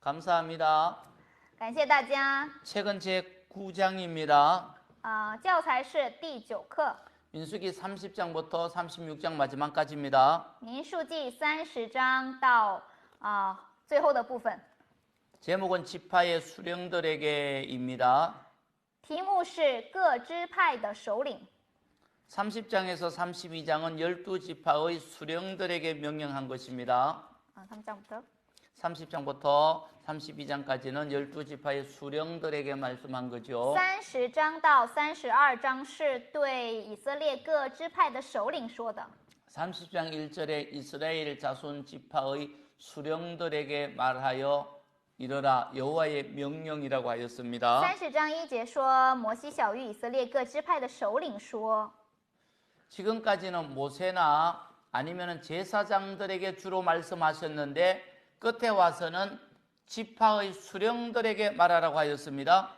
감사합니다. 感谢大家。 책은 제 9장입니다. 教材是第9课， 민수기 30장부터 36장 마지막까지입니다. 民数记30章到最后的部分。 제목은 지파의 수령들에게입니다. 题目是各支派的首领。 30장에서 32장은 12지파의 수령들에게 명령한 것입니다. 3장부터30장부터 32장까지는 12지파의 수령들에게 말씀한 거죠. 30章到32章是对以色列各支派的首领说的。 30장 1절에 이스라엘 자손 지파의 수령들에게 말하여 이러라 여호와의 명령이라고 하였습니다. 30章1节说，摩西晓谕以色列各支派的首领说。 지금까지는 모세나 아니면 제사장들에게 주로 말씀하셨는데 끝에 와서는 지파의 수령들에게 말하라고 하였습니다.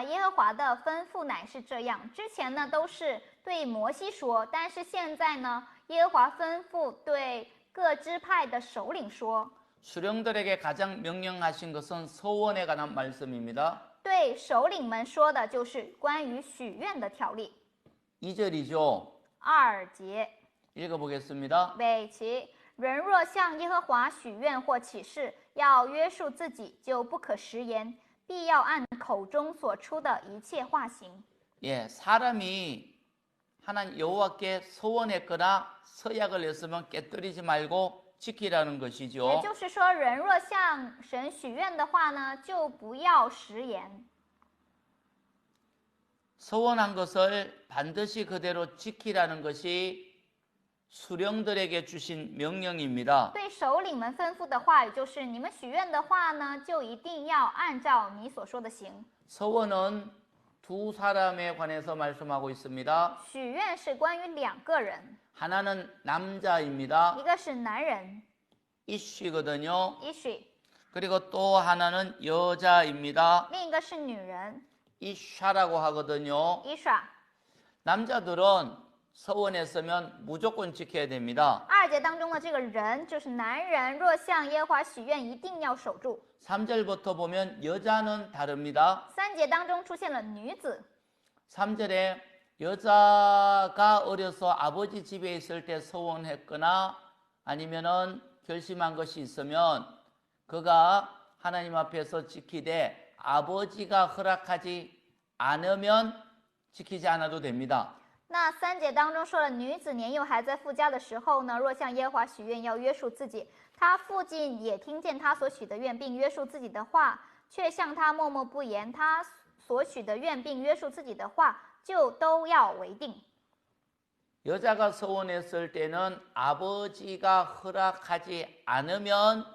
耶和华的吩咐乃是这样，之前呢都是对摩西说，但是现在呢，耶和华吩咐对各支派的首领说。 수령들에게 가장 명령하신 것은 서원에 관한 말씀입니다. 对首领们说的就是关于许愿的条例。 2절이죠. 2节， 읽어보겠습니다. 北齐人若向耶和华许愿或起誓，要约束自己，就不可食言，必要按口中所出的一切话行。 예, 사람이 하나님 여호와께 서원했거나 서약을 했으면 깨뜨리지 말고 지키라는 也 것이죠. 就是说，人若向神许愿的话呢，就不要食言。 서원한 것을 반드시 그대로 지키라는 것이 수령들에게 주신 명령입니다. 对首领们吩咐的话语就是：你们许愿的话呢，就一定要按照你所说的行。 서원은 두 사람에 관해서 말씀하고 있습니다. 许愿是关于2个人， 하나는 남자입니다. 一个是男人 이쉬거든요. Ishi， 그리고 또 하나는 여자입니다. 另一个是女人 이샤라고 하거든요. Isha。 남자들은 서원했으면 무조건 지켜야 됩니다. 2节当中的这个人就是男人，若向耶和华许愿，一定要守住。 3절부터 보면 여자는 다릅니다. 3节当中出现了女子， 3절에 여자가 어려서 아버지 집에 있을 때 서원했거나 아니면은 결심한 것이 있으면 그가 하나님 앞에서 지키되 아버지가 허락하지 않으면 지키지 않아도 됩니다. 那3节当中说了，女子年幼还在父家的时候呢，若向耶和华许愿，要约束自己。他父亲也听见他所许的愿，并约束自己的话，却向他默默不言。他所许的愿并约束自己的话，就都要为定。 여자가 서원했을 때는 아버지가 허락하지 않으면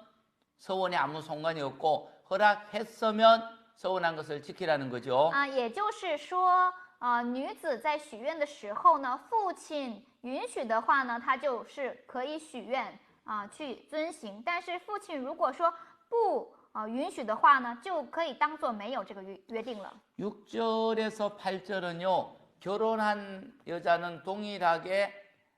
서원에 아무 상관이 없고 허락했으면 서원한 것을 지키라는 거죠. 也就是说，女子在许愿的时候呢，父亲允许的话呢，她就是可以许愿去遵行。但是父亲如果说不允许的话呢，就可以当做没有这个约定了。 6절에서 8절은요. 결혼한 여자는 동일하게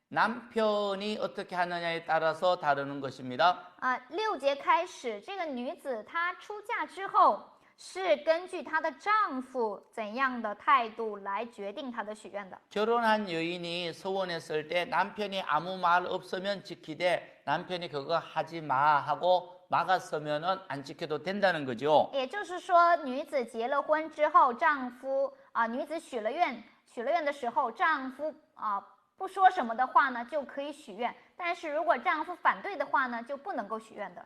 남편이 어떻게 하느냐에 따라서 다르는 것입니다. 6节开始，这个女子她出嫁之后，是根据她的丈夫怎样的态度来决定她的许愿的。 결혼한 여인이 서원했을 때 남편이 아무 말 없으면 지키되 남편이 그거 하지 마 하고 막았으면은 안 지켜도 된다는 거죠. 也就是说，女子结了婚之后，丈夫女子许了愿的时候，丈夫不说什么的话呢，就可以许愿。但是如果丈夫反对的话呢，就不能够许愿的。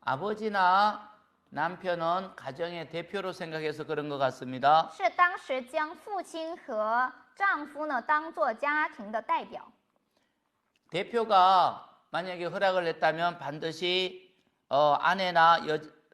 아버지나 남편은 가정의 대표로 생각해서 그런 것 같습니다. 是当时将父亲和丈夫呢当做家庭的代表。 대표가 만약에 허락을 했다면 반드시 아내나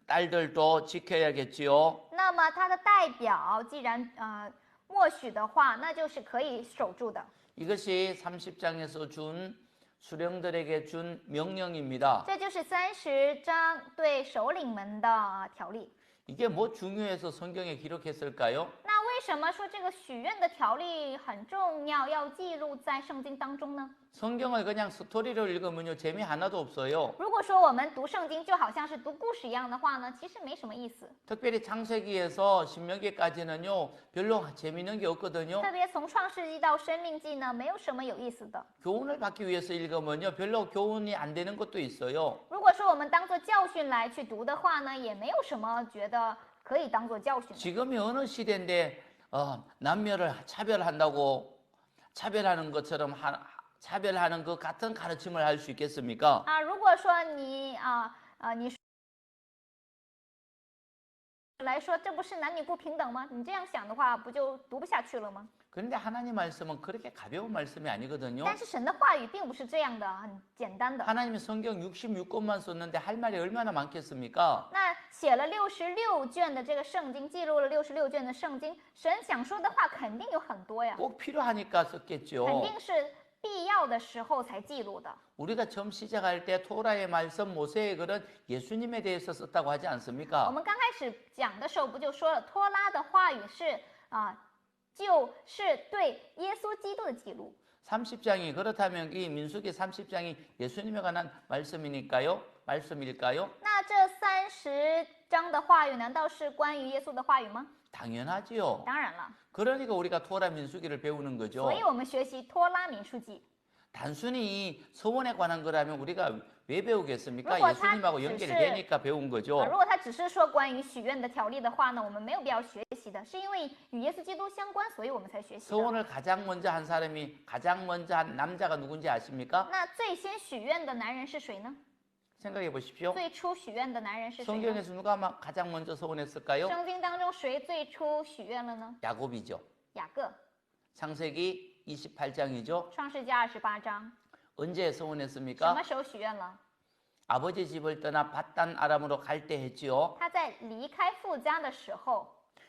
딸들도 지켜야겠지요. 那么他的代表既然默许的话，那就是可以守住的。 이것이 30장에서 준 수령들에게 준 명령입니다. 这就是30章对首领们的条例。 이게 뭐 중요해서 성경에 기록했을까요? 那为为什么说这个许愿的条例很重要，要记录在圣经当中呢？ 성경을 그냥 스토리로 읽으면요 재미 하나도 없어요. 如果说我们读圣经就好像是读故事一样的话呢，其实没什么意思。 특별히 창세기에서 신명기까지는요 별로 재미있는 게 없거든요. 特别从创世纪到生命记呢，没有什么有意思的。 교훈을 받기 위해서 읽으면요 별로 교훈이 안 되는 것도 있어요. 如果说我们当做教训来去读的话呢，也没有什么觉得可以当做教训的。 지금이 어느 시대인데 남녀를 차별한다고 차별하는 것처럼 차별하는 그 같은 가르침을 할 수 있겠습니까? 啊，如果说你你来说这不是男女不平等吗？你这样想的话，不就读不下去了吗？ 그런데 하나님 말씀은 그렇게 가벼운 말씀이 아니거든요. 但是神的话语并不是这样的，很简单的。 하나님이 성경 66권만 썼는데 할 말이 얼마나 많겠습니까? 那写了66卷的这个圣经，记录了66卷的圣经，神想说的话肯定有很多呀， 꼭 필요하니까 肯 썼겠죠. 定是必要的时候才记录的。 우리가 처음 시작할 때 토라의 말씀, 모세의 글은 예수님에 대해서 썼다고 하지 我 않습니까? 们刚开始讲的时候不就说了，托拉的话语是就是对耶稣基督的记录。 30장이 그렇다면 이 민수기 30장이 예수님에 관한 말씀일까요? 那这30章的话语难道是关于耶稣的话语吗？ 당연하지요. 当然了， 그러니까 우리가 토라 민수기를 배우는 거죠. 所以我们学习托拉民书记。 단순히 이 서원에 관한 거라면 우리가 왜 배우겠습니까? 그리고 예수님하고 연결이 되니까 배운 거죠. 如果他只是说关于许愿的条例的话呢，我们没有必要学习的，是因为与耶稣基督相关，所以我们才学习的。 서원을 가장 먼저 한 사람이 가장 먼저 한 남자가 누군지 아십니까? 那最先许愿的男人是谁呢？ 생각해 보십시오. 最初许愿的男人是谁呢？ 성경에서 누가 가장 먼저 서원했을까요? 圣经当中谁最初许愿了呢？ 야곱이죠. 雅各， 창세기 28장이죠. 创世纪28章， 언제 什 서원했습니까? 么时候许愿了？ 아버지 집을 떠나 밧단 아람으로 갈 때 했지요. 他在离开父家的时候，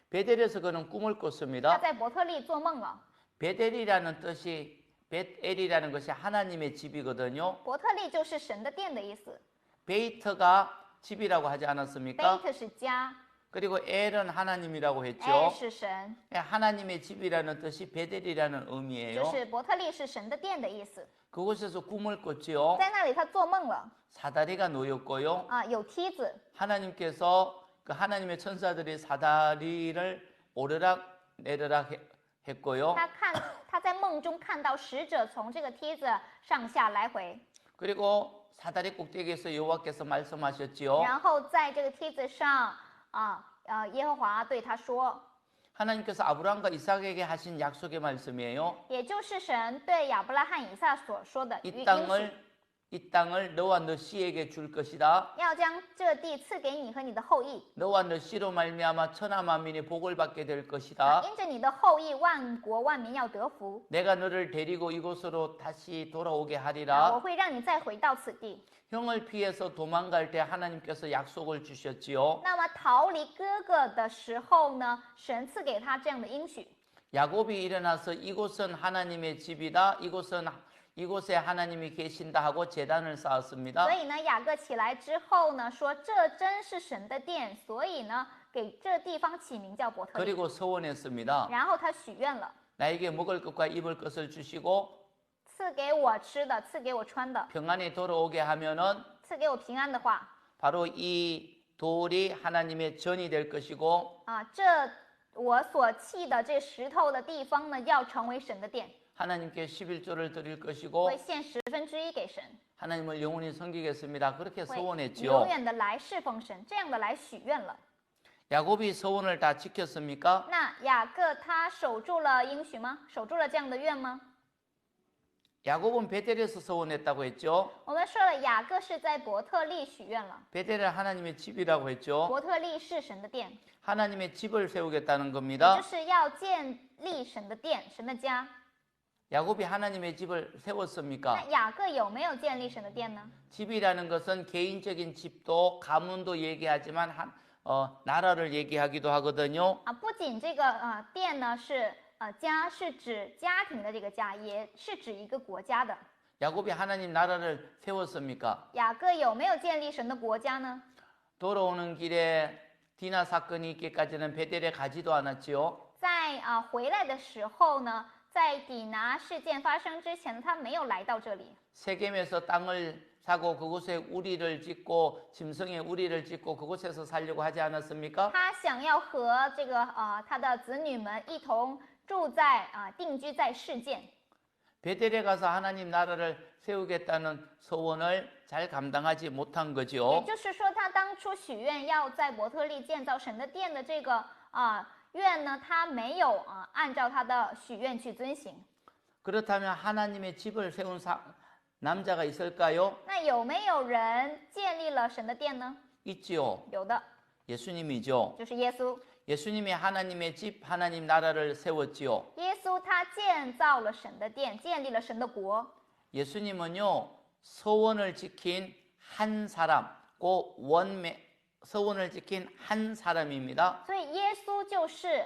베델에서 그는 꿈을 他 꿨습니다. 在伯特利做梦了。 베델이라는 뜻이 벳엘이라는 것이 하나님의 집이거든요. 伯特利就是神的殿的意思 베이트가 집이라고 하지 않았습니까? ，Beit 是家 그리고 엘은 하나님이라고 ，El 했죠. 是神， 하나님의 집이라는 뜻이 베델이라는 就 의미예요. 是伯特利是神的殿的意思。 그곳에서 꿈을 꿨지요. 在那里他做梦了 사다리가 놓였고요. 啊，有梯子， 하나님께서 그 하나님의 천사들이 사다리를 오르락 내리락 했고요. 他在梦中看到使者从这个梯子上下来回， 그리고 사다리 꼭대기에서 여호와께서 말씀하셨지요. 然后在这个梯子上耶和華对他说， 하나님께서 아브라함과 이삭에게 하신 약속의 말씀이에요. 也就是神对亚伯拉罕、以撒所说的 이 应许， 이 땅을 너와 너 씨에게 줄 것이다. 要将这地赐给你和你的后裔， 너와 너 씨로 말미암아 천하 만민이 복을 받게 될 것이다. 因着你的后裔，万国万民要得福。 내가 너를 데리고 이곳으로 다시 돌아오게 我 하리라. 会让你再回到此地。 형을 피해서 도망갈 때 하나님께서 약속을 주셨지요. 那么逃离哥哥的时候呢，神赐给他这样的应许。 야곱이 일어나서 이곳은 하나님의 집이다. 이곳에 하나님이 계신다 하고 제단을 쌓았습니다. 所以呢，雅各起来之后呢，说这真是神的殿，所以呢，给这地方起名叫伯特利。 그리고 서원했습니다. 然后他许愿了， 나에게 먹을 것과 입을 것을 주시고 赐给我吃的，赐给我穿的， 평안히 돌아오게 하면은 赐给我平安的话 바로 이 돌이 하나님의 전이 될 것이고 啊，这我所弃的这石头的地方呢，要成为神的殿， 하나님께 11조를 드릴 것이고 会献1/10给神， 하나님을 영원히 섬기겠습니다. 그렇게 会 서원했지요. 永远的来侍奉神，这样的来许愿了。 야곱이 서원을 다 지켰습니까? 那雅各他守住了应许吗？守住了这样的愿吗？ 야곱은 베델에서 서원했다고 했죠. 我们说了，雅各是在伯特利许愿了。 베델은 하나님의 집이라고 했죠. 伯特利是神的殿， 하나님의 집을 세우겠다는 也 겁니다. 就是要建立神的殿，神的家。 야곱이 하나님의 집을 那 세웠습니까? 雅各有没有建立神的殿呢？ 집이라는 것은 개인적인 집도 가문도 얘기하지만 나라를 얘기하기도 하거든요. 啊，不仅这个殿呢是家，是指家庭的这个家，也是指一个国家的。 야곱이 하나님 나라를 세웠습니까? 雅各有没有建立神的国家呢？ 돌아오는 길에 디나 사건이 있기까지는 베델에 가지도 않았지요. 在在回来的时候呢，在底拿事件发生之前呢，他没有来到这里。 세겜에서 땅을 사고 그곳에 우리를 짓고 짐승의 우리를 짓고 그곳에서 살려고 하지 않았습니까? 他想要和这个他的子女们一同住在定居在世界。 베델에 가서 하나님 나라를 세우겠다는 소원을 잘 감당하지 못한 也 거죠. 就是说，他当初许愿要在伯特利建造神的殿的这个愿呢，他没有按照他的许愿去遵行。 그렇다면 하나님의 집을 세운 남자가 있을까요? 那有没有人建立了神的殿呢？ 있지요. 有的， 예수님이죠. 就是耶稣。 예수님이 하나님의 집, 하나님 나라를 세웠지요. 耶稣他建造了神的殿，建立了神的国。 예수님은요, 서원을 지킨 한 사람, 그 서원을 지킨 한 사람입니다. 所以耶稣就是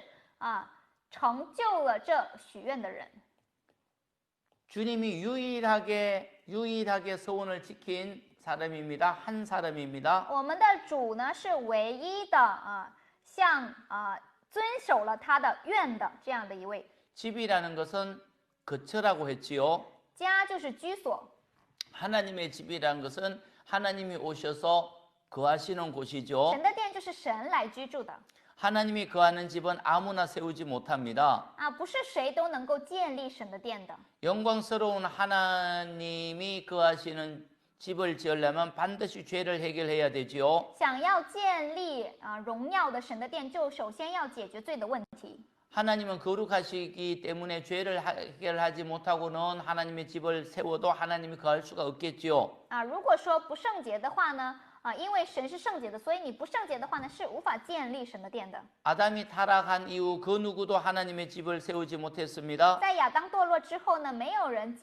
成就了这许愿的人。 주님이 유일하게 서원을 지킨 사람입니다. 한 사람입니다. 我们的主呢是唯一的遵守了他的愿的这样的一位。 집이라는 것은 거처라고 했지요. 家就是居所， 하나님의 집이라는 것은 하나님이 오셔서 거하시는 곳이죠. 神的殿就是神来居住的 하나님이 거하는 집은 아무나 세우지 못합니다. 不是谁都能够建立神的殿的。 영광스러운 하나님이 거하시는 집을 지으려면 반드시 죄를 해결해야 되지요. 想要建立荣耀的神的殿，就首先要解决罪的问题。 하나님은 거룩하시기 때문에 죄를 해결하지 못하고는 하나님의 집을 세워도 하나님이 거할 수가 없겠지요. 如果说不圣洁的话呢，因为神是圣洁的，所以你不圣洁的话呢，是无法建立神的殿的。 아담이 타락한 이후 그 누구도 하나님의 집을 세우지 못했습니다. 在亚当堕落之后呢，没有人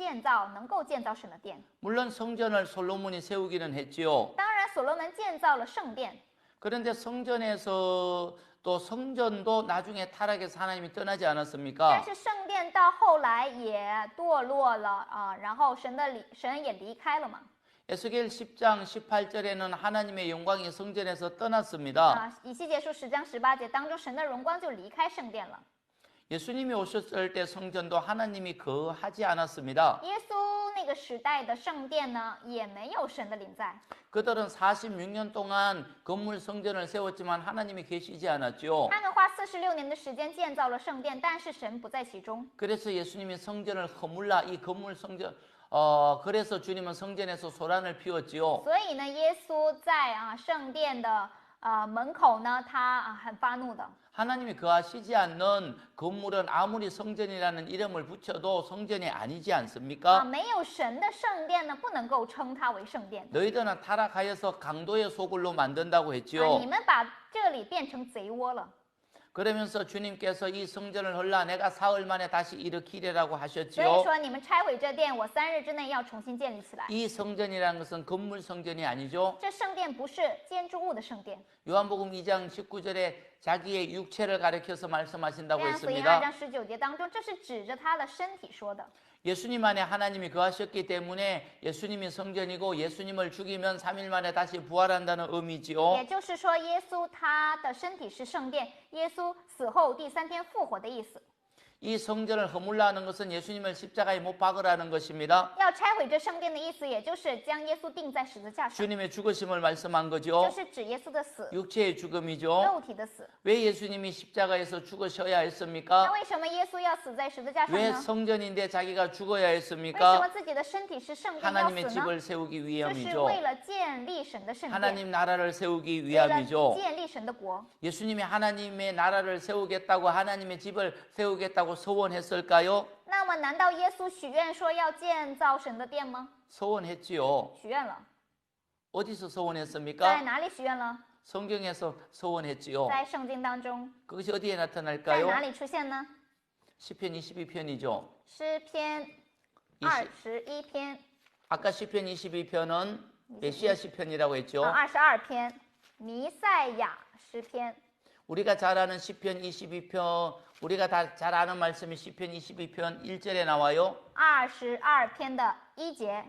能够建造神的殿。 물론 성전을 솔로몬이 세우기는 했지요. 当然，所罗门建造了圣殿， 그런데 성전에서 또 성전도 나중에 타락해서 하나님이 떠나지 않았습니까? 但是圣殿到后来也堕落了然后神也离开了嘛。 에스겔 10장 18절에는 하나님의 영광이 성전에서 떠났습니다. 以西结书10章18节当中，神的荣光就离开圣殿了。 예수님이 오셨을 때 성전도 하나님이 거하지 않았습니다. 耶稣那个时代的圣殿呢，也没有神的临在。 그들은 46년 동안 건물 성전을 세웠지만 하나님이 계시지 않았죠. 他们花46年的时间建造了圣殿，但是神不在其中。 그래서 예수님이 성전을 허물라 이 건물 성전 그래서 주님은 성전에서 소란을 피웠지요. 所以呢，耶稣在圣殿的门口呢，他很发怒的。 하나님이 거하시지 않는 건물은 아무리 성전이라는 이름을 붙여도 성전이 아니지 않습니까? 没有神的圣殿呢，不能够称它为圣殿。 너희들은 타락하여서 강도의 소굴로 만든다고 했지요. 你们把这里变成贼窝了。 그러면서 주님께서 이 성전을 헐라 내가 사흘 만에 다시 일으키리라고 所以 하셨지요. 说，你们拆毁这殿，我3日之内要重新建立起来。 이 성전이라는 것은 건물 성전이 아니죠. 这圣殿不是建筑物的圣殿。 요한복음 2장 19절에 자기의 육체를 가리켜서 约 말씀하신다고 翰福音2 했습니다. 章19节当中，这是指着他的身体说的。 예수님 안에 하나님이 거하셨기 때문에 예수님이 성전이고 예수님을 죽이면 3일 만에 다시 부활한다는 의미지요. 也就是说，耶稣他的身体是圣殿，耶稣死后第3天复活的意思。 이 성전을 허물라 하는 것은 예수님을 십자가에 못 박으라는 것입니다. 要拆毁这圣殿的意思，也就是将耶稣钉在十字架上， 주님의 죽으심을 말씀한 就 거죠. 是指耶稣的死， 육체의 죽음이죠. 肉体的死。 왜 예수님이 십자가에서 죽으셔야 那 했습니까? 为什么耶稣要死在十字架上 왜 呢？ 성전인데 자기가 죽어야 为什么 했습니까? 自己的身体是圣殿要 하나님의 死呢？ 집을 세우기 这是 위함이죠. 为了建立神的圣殿， 하나님 나라를 세우기 为了 위함이죠. 建立神的国。 예수님이 하나님의 나라를 세우겠다고 하나님의 집을 세우겠다고 소원했을까요? 那么，难道耶稣许愿说要建造神的殿吗？ 소원했지요. 许愿了， 어디서 在 소원했습니까? 哪里许愿了？ 성경에서 소원했지요. 在圣经当中， 그것이 어디에 在 나타날까요? 哪里出现呢？ 시편 22편이죠. 诗篇21篇 아까 시편 22편은 메시아 시편이라고 했죠. 22篇，弥赛亚诗篇。 우리가 잘 아는 시편 22편, 우리가 다 잘 아는 말씀이 시편 22편 1절에 나와요. 22篇的1节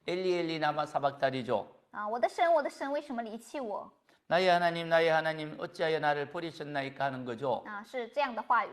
엘리 나마 사박다리죠. 我的神，我的神，为什么离弃我？ 나의 하나님 어찌하여 나를 버리셨나이까 하는 거죠. 是这样的话语。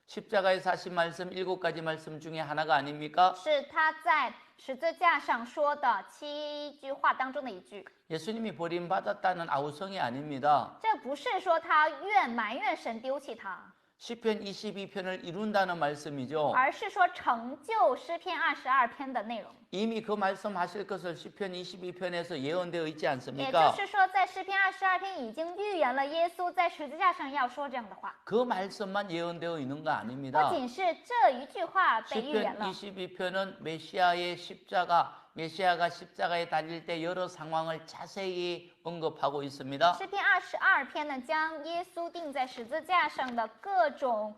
십자가에서 하신 말씀 7가지 말씀 중에 하나가 아닙니까? 是他在十字架上说的7句话当中的一句。 예수님이 버림받았다는 아우성이 아닙니다. 这不是说他埋怨神丢弃他， 시편 22편을 이룬다는 말씀이죠. 而是说成就诗篇22篇的内容。 이미 그 말씀하실 것을 시편 22편에서 예언되어 있지 也 않습니까? 就是说，在诗篇22篇已经预言了耶稣在十字架上要说这样的话， 그 말씀만 예언되어 있는 거 不 아닙니다. 仅是这一句话被预言 시편 了， 22편은 메시아의 십자가, 메시아가 십자가에 달릴 때 여러 상황을 자세히 언급하고 있습니다. 诗篇22篇呢，将耶稣钉在十字架上的各种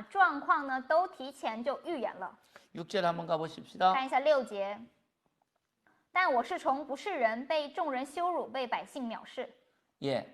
状况呢，都提前就预言了。 6절 한번 가보십시다. 看一下6节，但我是虫，不是人，被众人羞辱，被百姓藐视， 예,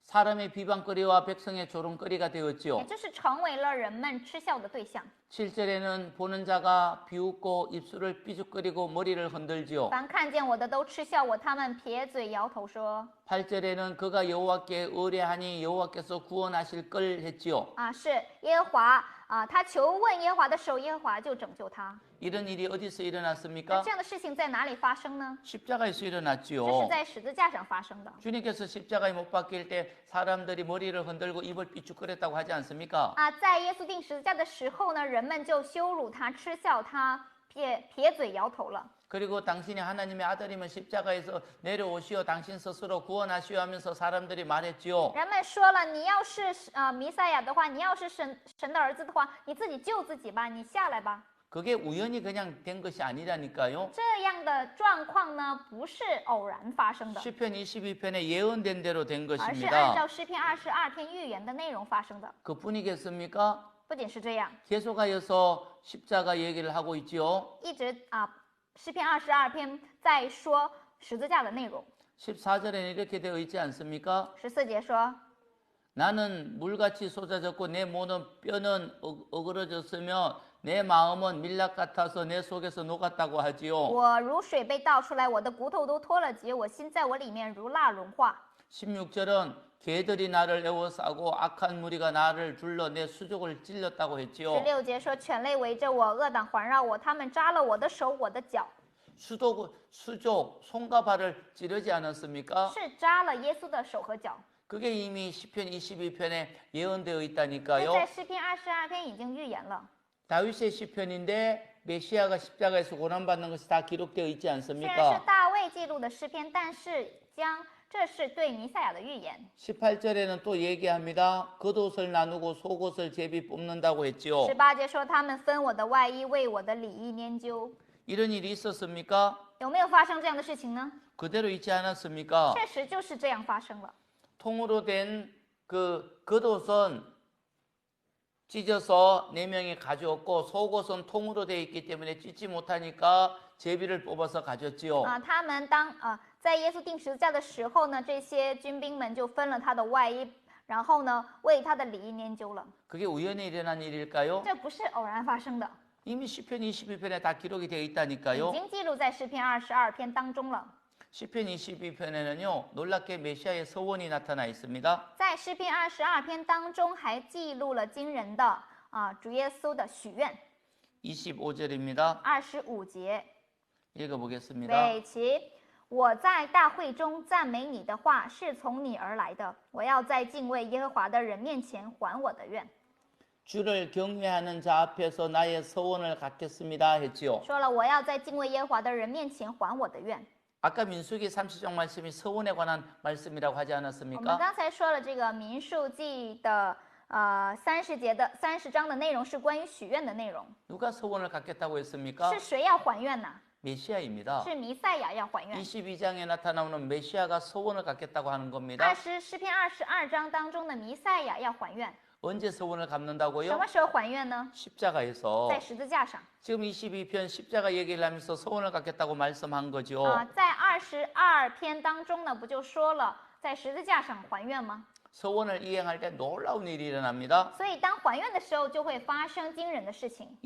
사람의 비방거리와 백성의 조롱거리가 也 되었지요. 就是成为了人们嗤笑的对象。 7절에는 보는 자가 비웃고 입술을 삐죽거리고 머리를 흔들지요. 凡看见我的都嗤笑我，他们撇嘴摇头说 8절에는 그가 여호와께 의뢰하니 여호와께서 구원하실 걸 했지요. 是耶和华他求问耶和华的时候，耶和华就拯救他。 이런 일이 어디서 那 일어났습니까? 这样的事情在哪里发生呢？ 십자가에서 这 일어났지요. 是在十字架上发生的。 주님께서 십자가에 못 박힐 때 사람들이 머리를 흔들고 입을 삐죽거렸다고 하지 않습니까? 在耶稣钉十字架的时候呢，人们就羞辱他、嗤笑他、撇嘴摇头了。 그리고 당신이 하나님의 아들이면 십자가에서 내려오시어 당신 스스로 구원하시오 하면서 사람들이 말했지요. 人们说了，你要是弥赛亚的话，你要是神的儿子的话，你自己救自己吧，你下来吧。 그게 우연히 그냥 된 것이 아니라니까요. 这样的状况呢，不是偶然发生的， 시편 22편에 예언된 대로 된 而是按 것입니다. 照诗篇22篇预言的内容发生的。 그뿐이겠습니까? 不仅是这样， 계속하여서 십자가 얘기를 하고 있지요. 一直诗篇22篇在说十字架的内容。 14절에는 이렇게 되어 있지 않습니까? 14节说， 나는 물같이 쏟아졌고 내 모든 뼈는 어그러졌으며 내 마음은 밀랍 같아서 내 속에서 녹았다고 하지요. 我如水被倒出来，我的骨头都脱了节，我心在我里面如蜡融化。 16절은 개들이 나를 에워싸고 악한 무리가 나를 둘러 내 수족을 찔렀다고 했지요. 16节说，犬类围着我，恶党环绕我，他们扎了我的手，我的脚， 수족, 손과 발을 찌르지 않았습니까? 是扎了耶稣的手和脚。 그게 이미 시편 22편에 예언되어 这 있다니까요. 在诗篇22篇已经预言了。 다윗의 시편인데 메시아가 십자가에서 고난받는 것이 다 기록되어 있지 虽然是 않습니까? 大卫记录的诗篇，但是这是对弥赛亚的预言。 18절에는 또 얘기합니다. 겉옷을 나누고 속옷을 제비 뽑는다고 했지요. 18节说，他们分我的外衣，为我的里衣拈阄。 이런 일이 있었습니까? 有没有发生这样的事情呢？ 그대로 있지 않았습니까? 确实就是这样发生了。 통으로 된 그 겉옷은 찢어서 4명이 가져왔고 속옷은 통으로 되어 있기 때문에 찢지 못하니까 제비를 뽑아서 가졌지요. 他们在耶稣钉十字架的时候呢，这些军兵们就分了他的外衣，然后呢为他的里衣拈阄了。 그게 우연히 일어난 일일까요? 这不是偶然发生的， 이미 시편 22편에 다 기록이 되어 已 있다니까요. 经记录在诗篇22篇当中了。 시편 22편에는요. 놀랍게 메시아의 서원이 나타나 있습니다. 在诗篇22篇当中还记录了惊人的主耶稣的许愿。 25절입니다. 25节， 읽어보겠습니다. 北齐，我在大会中赞美你的话是从你而来的，我要在敬畏耶和华的人面前还我的愿。 주를 경외하는 자 앞에서 나의 서원을 갖겠습니다 했지요. 说了，我要在敬畏耶和华的人面前还我的愿。 아까 민수기 30장 말씀이 서원에 관한 말씀이라고 하지 我们 않았습니까? 刚才说了，这个民数记的30章的内容是关于许愿的内容。 누가 서원을 갖겠다고 했습니까? 是谁要还愿呢？ 메시아입니다. 是弥赛亚要还愿。 22장에 나타나오는 메시아가 서원을 갖겠다고 하는 겁니다. 诗篇22章当中的弥赛亚要还愿， 언제 서원을 什 갚는다고요? 么时候还愿呢？ 십자가에서. 在十字架上。 지금 22편 십자가 얘기를 하면서 서원을 갖겠다고 말씀한 거죠. 在22篇当中呢，不就说了在十字架上还愿吗？ 서원을 이행할 때 놀라운 일이 일어납니다. 所以当还愿的时候，就会发生惊人的事情。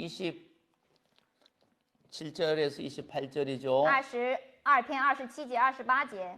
27절에서 28절이죠. 22篇27节、28节，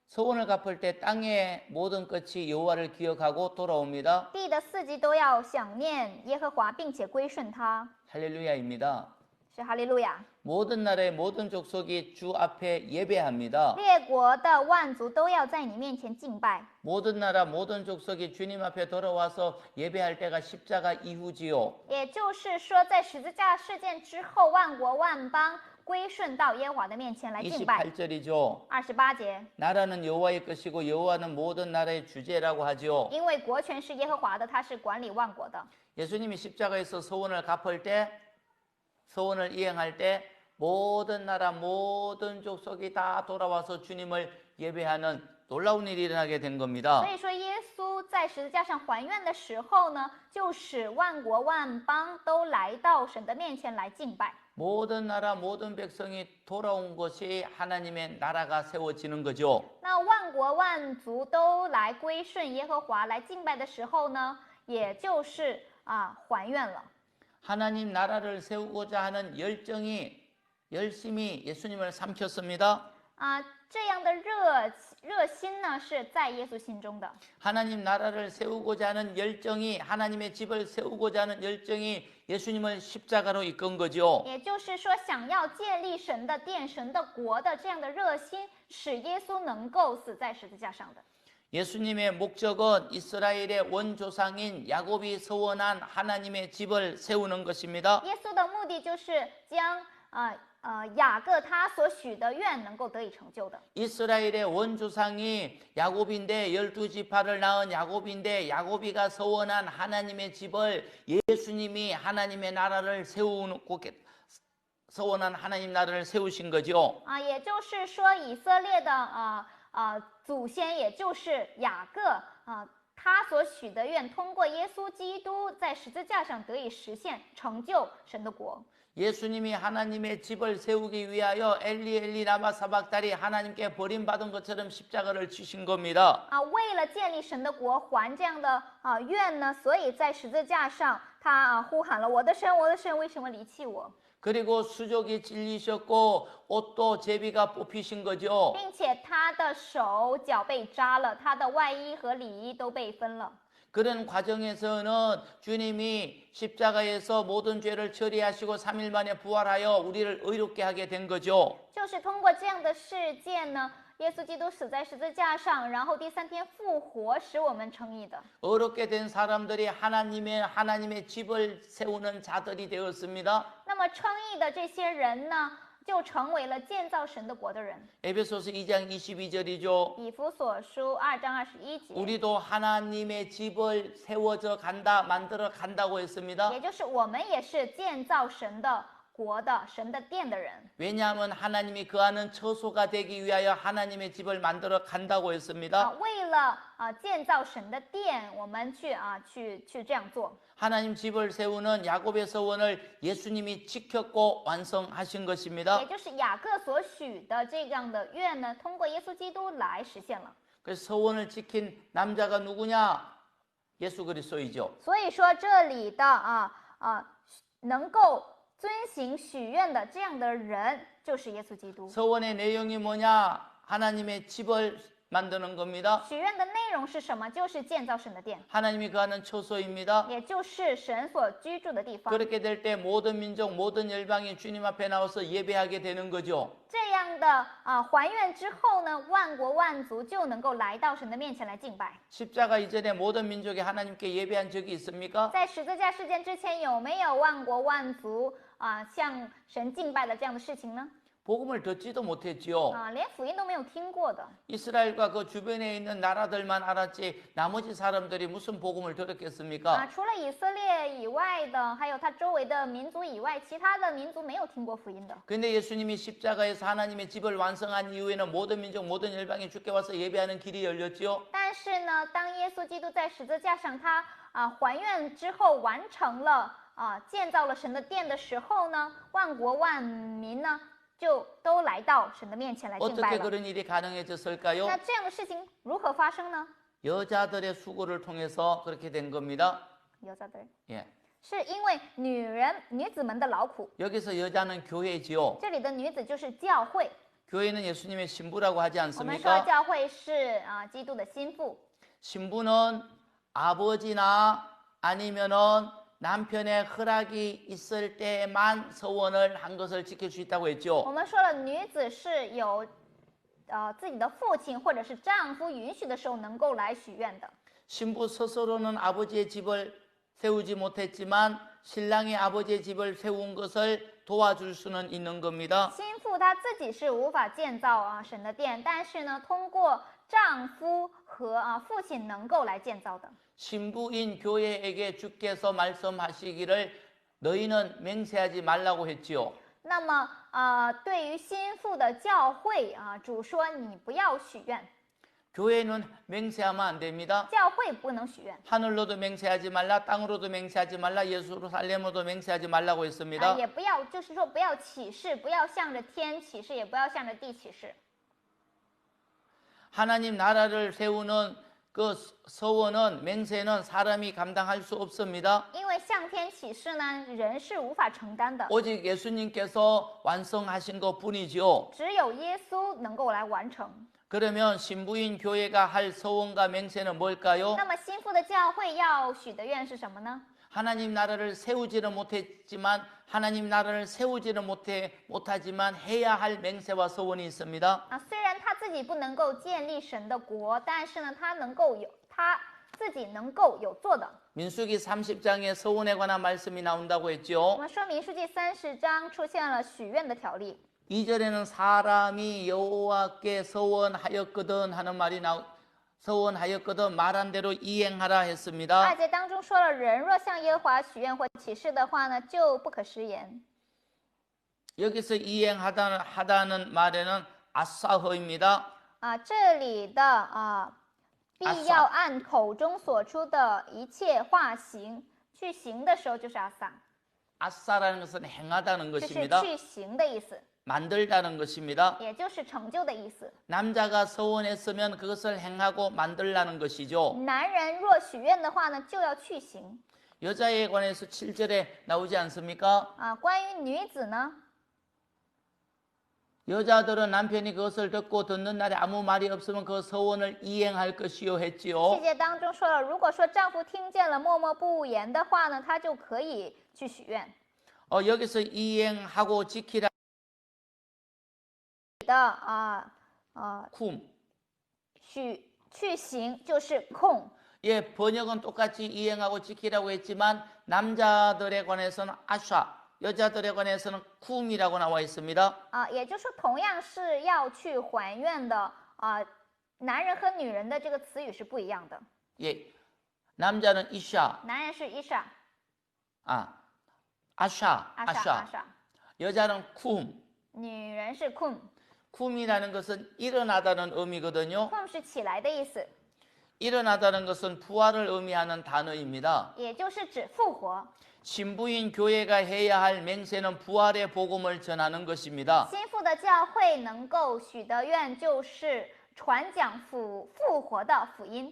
소원을 갚을 때 땅의 모든 끝이 여호와를 기억하고 돌아옵니다. 地的四极都要想念耶和华，并且归顺他。 할렐루야입니다. 是哈利路亚！ 모든 나라의 모든 족속이 주 앞에 예배합니다. 列国的万族都要在你面前敬拜。 모든 나라 모든 족속이 주님 앞에 돌아와서 예배할 때가 십자가 이후지요. 也就是说，在十字架事件之后，万国万邦归顺到耶和华的面前来敬拜。 28절이죠. 28节， 나라는 여호와의 것이고 여호와는 모든 나라의 주제라고 하지요. 因为国权是耶和华的，他是管理万国的。 예수님이 십자가에서 소원을 갚을 때, 소원을 이행할 때 모든 나라 모든 족속이 다 돌아와서 주님을 예배하는 놀라운 일이 일어나게 된 겁니다. 所以说，耶稣在十字架上还愿的时候呢，就使万国万邦都来到神的面前来敬拜。 모든 나라 모든 백성이 돌아온 것이 하나님의 나라가 세워지는 거죠. 那万国万族都来归顺耶和华来敬拜的时候呢，也就是还愿了。 하나님 나라를 세우고자 하는 열심히 예수님을 삼켰습니다. 这样的热心呢，是在耶稣心中的。 하나님 나라를 세우고자 하는 열정이 하나님의 집을 세우고자 하는 열정이 예수님을 십자가로 이끈 거죠. 也就是说，想要建立神的殿、神的国的这样的热心，使耶稣能够死在十字架上的。 예수님의 목적은 이스라엘의 원조상인 야곱이 서원한 하나님의 집을 세우는 것입니다. 耶稣的目的就是将雅各他所许的愿能够得以成就的。 이스라엘의 원조상이 야곱인데 12지파를 낳은 야곱인데 야곱이가 서원한 하나님의 집을 예수님이 하나님의 나라를 세우고 서원한 하나님 나라를 세우신 거죠. 也就是说，以色列的祖先，也就是雅各他所许的愿，通过耶稣基督在十字架上得以实现，成就神的国。 예수님이 하나님의 집을 세우기 위하여 엘리 엘리 라마 사박다리 하나님께 버림받은 것처럼 십자가를 치신 겁니다. 为了建立神的国，还这样的愿呢，所以在十字架上他呼喊了：“我的神，我的神，为什么离弃我？” 그리고 수족이 찔리셨고 옷도 제비가 뽑히신 거죠. 并且他的手脚被扎了，他的外衣和里衣都被分了。 그런 과정에서는 주님이 십자가에서 모든 죄를 처리하시고 3일 만에 부활하여 우리를 의롭게 하게 된 거죠. 就是通过这样的事件呢，耶稣基督死在十字架上，然后第三天复活，使我们称义的。 의롭게 된 사람들이 하나님의 집을 세우는 자들이 되었습니다. 那么称义的这些人呢，就成为了建造神的国的人。 에베소서 2장 22절이죠. 以弗所书2章21节， 우리도 하나님의 집을 세워져 간다, 만들어 간다고 했습니다. 也就是我们也是建造神的国的神的殿的人。 왜냐하면 하나님이 거하는 처소가 되기 위하여 하나님의 집을 만들어 간다고 했습니다. 为了建造神的殿，我们去这样做。 하나님 집을 세우는 야곱의 서원을 예수님이 지켰고 완성하신 것입니다. 也就是雅各所许的这样的愿呢，通过耶稣基督来实现了。 그래서 서원을 지킨 남자가 누구냐? 예수 그리스도이죠. 所以说，这里的能够遵行许愿的这样的人，就是耶稣基督。 서원의 내용이 뭐냐? 하나님의 집을 만드는 겁니다. 许愿的内容是什么？就是建造神的殿， 하나님이 거하는 처소입니다. 也就是神所居住的地方。 그렇게 될 때 모든 민족, 모든 열방이 주님 앞에 나와서 예배하게 되는 거죠. 这样的还愿之后呢，万国万族就能够来到神的面前来敬拜。 십자가 이전에 모든 민족이 하나님께 예배한 적이 있습니까? 在十字架事件之前，有没有万国万族向神敬拜的这样的事情呢？ 복음을 듣지도 못했지요. 连福音都没有听过的。 이스라엘과 그 주변에 있는 나라들만 알았지 나머지 사람들이 무슨 복음을 들었겠습니까? 除了以色列以外的，还有他周围的民族以外，其他的民族没有听过福音的。 근데 예수님이 십자가에서 하나님의 집을 완성한 이후에는 모든 민족, 모든 열방이 주께 와서 예배하는 길이 열렸지요. 但是呢，当耶稣基督在十字架上他还愿之后，完成了建造了神的殿的时候呢，万国万民呢就都来到神的面前来敬拜 어떻게 了。 그런 일이 가능해졌을까요? 那这样的事情如何发生呢？ 여자들의 수고를 통해서 그렇게 된 겁니다. 有在的， 예. 是因为女子们的劳苦。 여기서 여자는 교회지요. 这里的女子就是教会。 교회는 예수님의 신부라고 하지 我们说 않습니까? 教会是基督的心腹， 신부는 아버지나 아니면은 남편의 허락이 있을 때만 서원을 한 것을 지킬 수 있다고 我 했죠. 们说了女子是有自己的父亲或者是丈夫允许的时候能够来许愿的。 신부 스스로는 아버지의 집을 세우지 못했지만 신랑이 아버지의 집을 세운 것을 도와줄 수는 있는 겁니다. 心腹她自己是无法建造神的殿，但是呢，通过丈夫和父亲能够来建造的。 신부인 교회에게 주께서 말씀하시기를 너희는 맹세하지 말라고 했지요. 那么对于心腹的教会主说你不要许愿， 교회는 맹세하면 안 됩니다. 教会不能许愿。 하늘로도 맹세하지 말라, 땅으로도 맹세하지 말라, 예루살렘으로도 맹세하지 말라고 했습니다. 也不要，就是说不要起誓，不要向着天起誓，也不要向着地起誓。 하나님 나라를 세우는 그 서원은 맹세는 사람이 감당할 수 없습니다. 因为向天起誓呢，人是无法承担的， 오직 예수님께서 완성하신 것뿐이죠. 只有耶稣能够来完成。 그러면 신부인 교회가 할 서원과 맹세는 뭘까요? 那么心腹的教会要许的愿是什么呢？ 하나님 나라를 세우지는 못했지만 하나님 나라를 세우지는 못하지만 해야 할 맹세와 서원이 있습니다. 虽然他自己不能够建立神的国，但是呢，他自己能够有做的。 민수기 30장에 서원에 관한 말씀이 나온다고 我 했죠. 们说民数记30章出现了许愿的条例， 2절에는 사람이 여호와께 서원하였거든 하는 말이 서원하였거든 말한 대로 이행하라 했습니다. 2节当中说了，人若向耶和华许愿或起誓的话呢，就不可食言。 여기서 이행하다는 말에는 아사허입니다. 这里的必要按口中所出的一切话行，去行的时候就是阿撒， 아사라는 것은 행하다는 就是 것입니다. 去行的意思， 만들다는 것입니다. 也就是成就的意思。 남자가 서원했으면 그것을 행하고 만들라는 것이죠. 男人若许愿的话呢，就要去行。 여자에 관해서 7절에 나오지 않습니까? 关于女子呢， 여자들은 남편이 그것을 듣고 듣는 날에 아무 말이 없으면 그 서원을 이행할 것이요 7 했지요. 节当中说了，如果说丈夫听见了默默不言的话呢，他就可以去许愿。 여기서 이행하고 지키라 的쿰. 去行就是控。 예, 번역은 똑같이 이행하고 지키라고 했지만 남자들에 관해서는 아샤, 여자들에 관해서는 쿰이라고 나와 있습니다. 也就是说同样是要去还愿的男人和女人的这个词语是不一样的。 예, 남자는 이샤, 男人是伊莎， 아샤, 阿莎， 여자는 쿰. 女人是쿰， 쿰이라는 것은 일어나다는 의미거든요. 쿰是起来的意思， 일어나다는 것은 부활을 의미하는 단어입니다. 也就是指复活。 신부인 교회가 해야 할 맹세는 부활의 복음을 전하는 것입니다. 心腹的教会能够许的愿就是传讲复活的福音。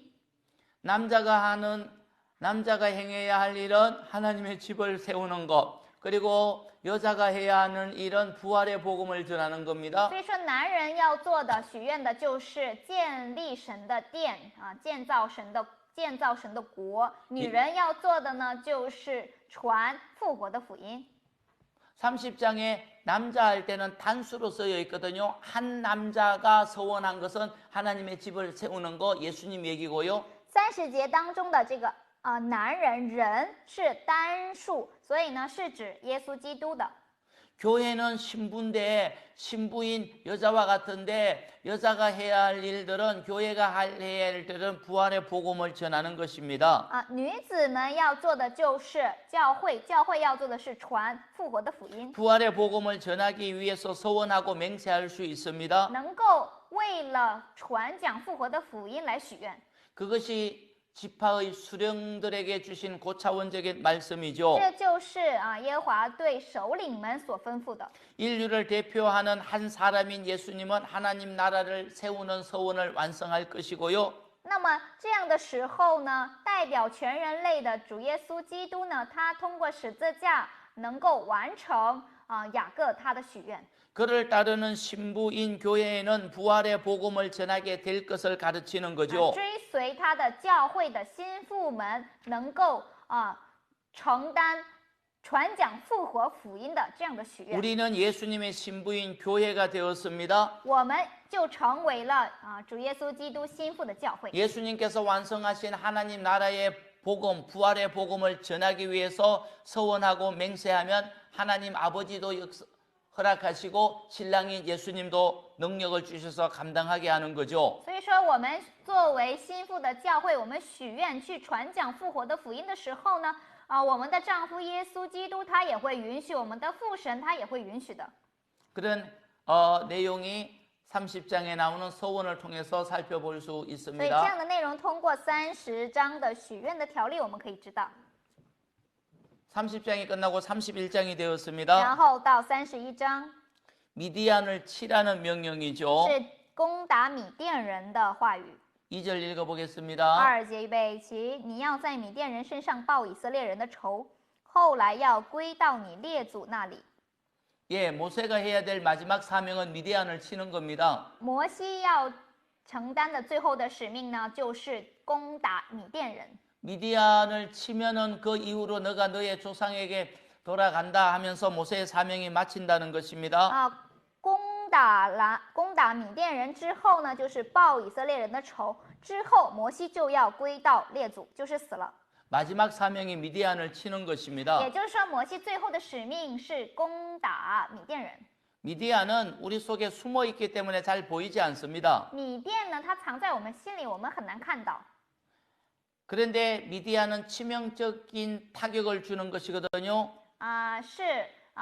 남자가 행해야 할 일은 하나님의 집을 세우는 것, 그리고 여자가 해야 하는 일은 부활의 복음을 전하는 겁니다. 所以说，男人要做的许愿的就是建立神的殿建造神的国。女人要做的呢，就是传复活的福音。 30장에 남자 할 때는 단수로 쓰여 있거든요. 한 남자가 서원한 것은 하나님의 집을 세우는 거 예수님 얘기고요. 30节当中的这个男人是单数，所以呢是指耶稣基督的。 교회는 신부인데 신부인 여자와 같은데 여자가 해야 할 일들은 교회가 해야 할 일들은 부활의 복음을 전하는 것입니다. 女子呢要做的就是教会要做的是传复活的福音， 부활의 복음을 전하기 위해서 서원하고 맹세할 수 있습니다. 能够为了传讲复活的福音来许愿。 그것이 지파의 수령들에게 주신 고차원적인 말씀이죠. 这就是耶和华对首领们所吩咐的。 인류를 대표하는 한 사람인 예수님은 하나님 나라를 세우는 서원을 완성할 것이고요. 那么这样的时候呢，代表全人类的主耶稣基督呢，他通过十字架能够完成雅各他的许愿。 그를 따르는 신부인 교회에는 부활의 복음을 전하게 될 것을 가르치는 거죠. 追随他的教会的心腹们能够承担传讲复活福音的这样的许愿， 우리는 예수님의 신부인 교회가 되었습니다. 我们就成为了主耶稣基督心腹的教会。 예수님께서 완성하신 하나님 나라의 복음, 부활의 복음을 전하기 위해서 서원하고 맹세하면 하나님 아버지도 허락하시고 신랑인 예수님도 능력을 주셔서 감당하게 하는 거죠. 所以说，我们作为心腹的教会，我们许愿去传讲复活的福音的时候呢，我们的丈夫耶稣基督他也会允许，我们的父神他也会允许的。 그런 내용이 30장에 나오는 서원을 통해서 살펴볼 수 所以这 있습니다. 样的内容通过30章的许愿的条例，我们可以知道。 30장이 끝나고 31장이 然 되었습니다. 后到31章 미디안을 치라는 명령이죠. 是攻打米甸人的话语。 2절 읽어보겠습니다. 2节预备起，你要在米甸人身上报以色列人的仇，后来要归到你列祖那里。 예, 모세가 해야 될 마지막 사명은 미디안을 치는 겁니다. 摩西要承担的最后的使命呢，就是攻打米甸人。 미디안을 치면은 그 이후로 너가 너의 조상에게 돌아간다 하면서 모세의 사명이 마친다는 것입니다. 攻打米甸人之后呢，就是报以色列人的仇。之后摩西就要归到列祖，就是死了。 마지막 사명이 미디안을 치는 것입니다. 也就是说，摩西最后的使命是攻打米甸人。 미디안은 우리 속에 숨어 있기 때문에 잘 보이지 않습니다. 米甸呢，它藏在我们心里，我们很难看到。 그런데 미디안은 치명적인 타격을 주는 것이거든요.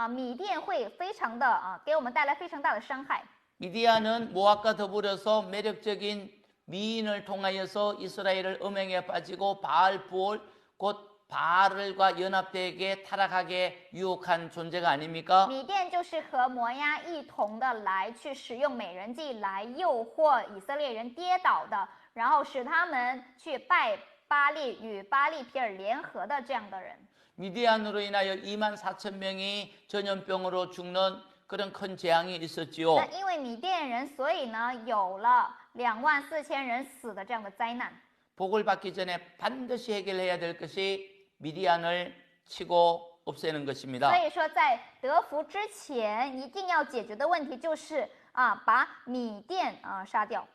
米甸会非常的给我们带来非常大的伤害。 미디안은 모압과 더불어서 매력적인 미인을 통하여서 이스라엘을 음행에 빠지고 바알 부올 곧 바알과 연합되게 타락하게 유혹한 존재가 아닙니까? 米甸就是和摩押一同的来去使用美人计来诱惑以色列人跌倒的，然后使他们去拜巴利，与巴利皮尔联合的这样的人。 미디안으로 인하여 2만 4천 명이 전염병으로 죽는 그런 큰 재앙이 있었지요. 那因为米甸人，所以呢有了24000人死的这样的灾难。 복을 받기 전에 반드시 해결해야 될 것이 미디안을 치고 없애는 것입니다. 所以说，在得福之前，一定要解决的问题就是把米甸杀掉。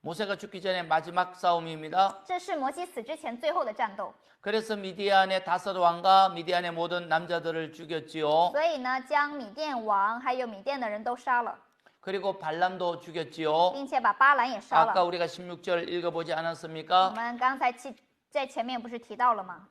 모세가 죽기 전에 마지막 싸움입니다. 这是摩西死之前最后的战斗。 그래서 미디안의 5 왕과 미디안의 모든 남자들을 죽였지요. 所以呢，将米甸王还有米甸的人都杀了， 그리고 발람도 죽였지요. 并且把巴兰也杀 아까 了。 우리가 16절 읽어보지 我 않았습니까? 们刚才在前面不是提到了吗？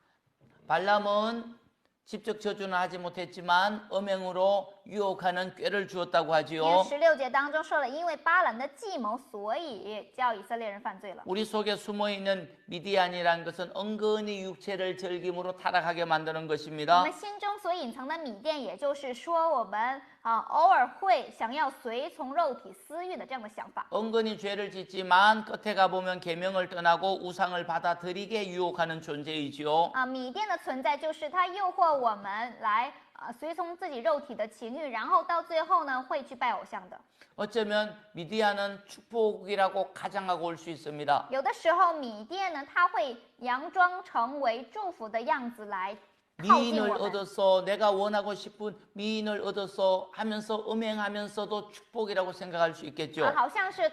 발람은 직접 저주는 하지 못했지만 음행으로 유혹하는 꾀를 주었다고 因为 하지요. 16节当中说了，因为巴兰的计谋，所以叫以色列人犯罪了。 우리 속에 숨어있는 미디안이라는 것은 은근히 육체를 즐김으로 타락하게 만드는 我 것입니다. 们心中所隐藏的米甸，也就是说，我们偶尔会想要随从肉体私欲的这样的想法。 은근히 죄를 짓지만 끝에 가보면 계명을 떠나고 우상을 받아들이게 유혹하는 존재이지요. 米甸的存在就是它诱惑我们来随从自己肉体的情欲，然后到最后呢会去拜偶像的。 어쩌면 미디안은 축복이라고 가장하고 올 수 있습니다. 有的时候米甸呢，它会佯装成为祝福的样子来靠近 미인을 我们。 얻었어, 내가 원하고 싶은 미인을 얻었어 하면서 음행하면서도 축복이라고 생각할 수 있겠죠. 好像是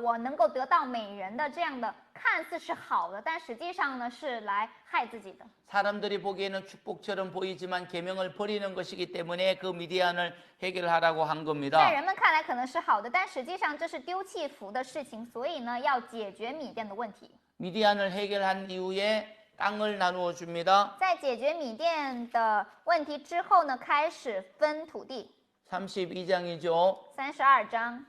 我能够得到美人的这样的，看似是好的，但实际上呢是来害自己的。 사람들이 보기에는 축복처럼 보이지만 계명을 버리는 것이기 때문에 그 미디안을 해결하라고 한 在 겁니다. 人们看来可能是好的，但实际上这是丢弃福的事情，所以呢要解决米甸的问题。 미디안을 해결한 이후에 땅을 나누어 줍니다. 在解决米甸的问题之后呢，开始分土地。 32장이죠. 32章，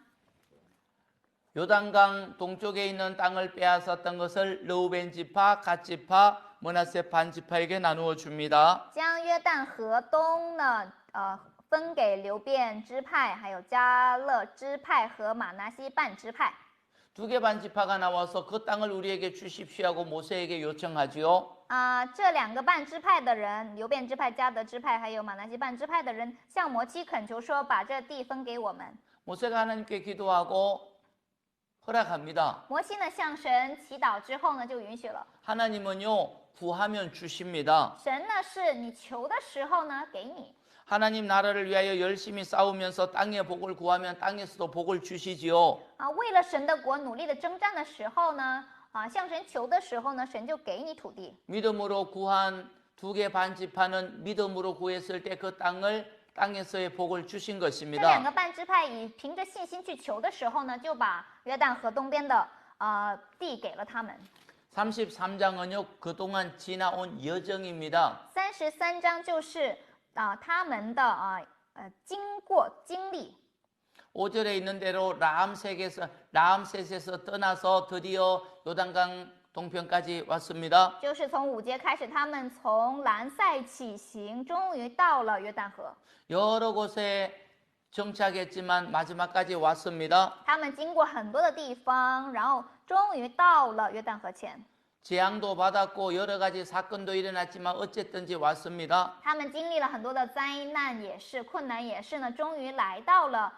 요단강 동쪽에 있는 땅을 빼앗았던 것을 르우벤 지파, 갓 지파, 므낫세 반 지파에게 나누어 줍니다. 将约旦河东呢，分给流便支派，还有加勒支派和马拿西半支派。두 개 반 지파가 나와서 그 땅을 우리에게 주십시오 하고 모세에게 요청하지요. 这两个半支派的人，流便支派、迦得支派，还有马拿西半支派的人，向摩西恳求说，把这地分给我们。 모세가 하나님께 기도하고 허락합니다. 摩西呢向神祈祷之后呢，就允许了。 하나님은요, 구하면 주십니다. 神呢是你求的时候呢给你， 하나님 나라를 위하여 열심히 싸우면서 땅의 복을 구하면 땅에서도 복을 주시지요. 为了神的国努力的征战的时候呢，向神求的时候呢，神就给你土地。 믿음으로 구한 두 개 반 지파는 믿음으로 구했을 때 그 땅에서의 복을 주신 这两 것입니다. 个半支派凭着信心去求的时候呢，就把约旦河东边的地给了他们。 33장은요, 그동안 지나온 여정입니다. 33章就是他们的经历。 5절에 있는 대로 라암셋에서 떠나서 드디어 요단강 동편까지 왔습니다. 就是从5节开始，他们从兰塞起行，终于到了约旦河。 여러 곳에 정착했지만 마지막까지 왔습니다. 他们经过很多的地方，然后终于到了约旦河前。 재앙도 받았고 여러 가지 사건도 일어났지만 어쨌든지 왔습니다. 他们经历了很多的灾难，也是困难，也是呢，终于来到了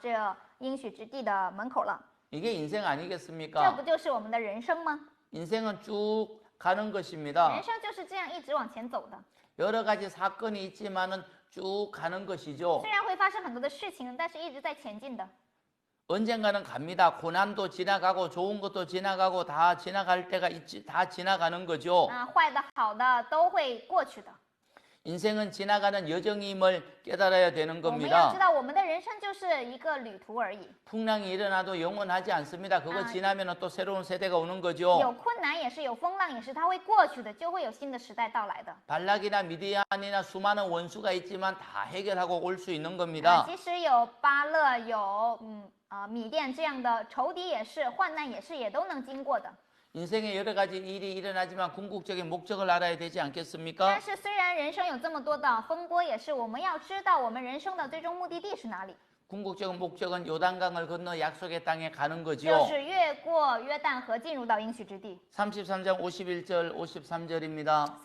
这应许之地的门口了。 이게 인생 这 아니겠습니까? 不就是我们的人生吗？ 인생은 쭉 가는 것입니다. 人生就是这样一直往前走的。 여러 가지 사건이 있지만은 쭉 가는 것이죠. 虽然会发生很多的事情，但是一直在前进的。 언젠가는 갑니다. 고난도 지나가고 좋은 것도 지나가고 다 지나갈 때가 있지, 다 지나가는 거죠. 坏的、好的都会过去的。 인생은 지나가는 여정임을 깨달아야 되는 我们要知 겁니다. 道，我们的人生就是一个旅途而已。 풍랑이 일어나도 영원하지 않습니다. 그거 아. 지나면 또 새로운 세대가 오는 有 거죠. 困难也是，有风浪也是，它会过去的，就会有新的时代到来的。 발락이나 미디안이나 수많은 원수가 있지만 다 해결하고 올 수 있는 겁니다. 即使有巴勒，有米甸这样的仇敌也是，患难也是，也都能经过的。 인생에 여러 가지 일이 일어나지만 궁극적인 목적을 알아야 되지 但 않겠습니까? 是虽然人生有这么多的风波，也是我们要知道我们人生的最终目的地是哪里， 궁극적인 목적은 요단강을 건너 약속의 땅에 가는 就 거지요. 是越过约旦河进入到应许之地。 33장 51절 53절입니다.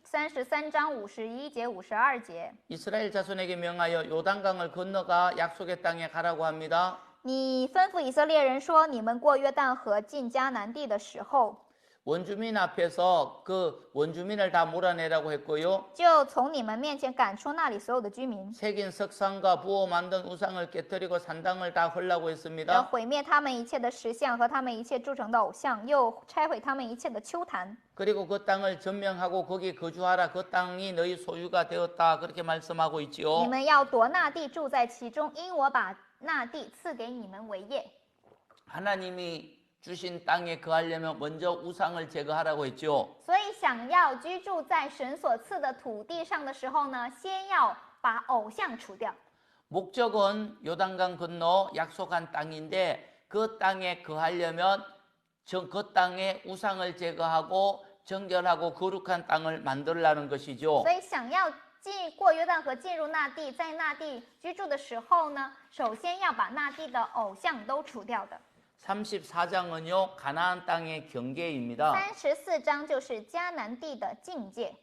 33章51节、52节， 이스라엘 자손에게 명하여 요단강을 건너가 약속의 땅에 가라고 합니다. 你吩咐以色列人说：你们过约旦河进迦南地的时候， 원주민 앞에서 그 원주민을 다 몰아내라고 했고요. 就从你们面前赶出那里所有的居民， 새긴 석상과 부어 만든 우상을 깨뜨리고 산당을 다 헐라고 要 했습니다. 毁灭他们一切的石像和他们一切铸成的偶像，又拆毁他们一切的丘坛。 그리고 그 땅을 점령하고 거기 거주하라. 그 땅이 너희 소유가 되었다. 그렇게 말씀하고 你 있지요. 们要夺那地，住在其中，因我把那地赐给你们为业。 하나님이 주신 땅에 거하려면 먼저 우상을 제거하라고 했죠. 所以，想要居住在神所赐的土地上的时候呢，先要把偶像除掉。 목적은 요단강 건너 약속한 땅인데 그 땅에 거하려면 그 땅에 우상을 제거하고 정결하고 거룩한 땅을 만들라는 것이죠. 所以，想要过约旦河进入那地，在那地居住的时候呢，首先要把那地的偶像都除掉的。 34장은요 가나안 땅의 경계입니다. 34章就是迦南地的境界。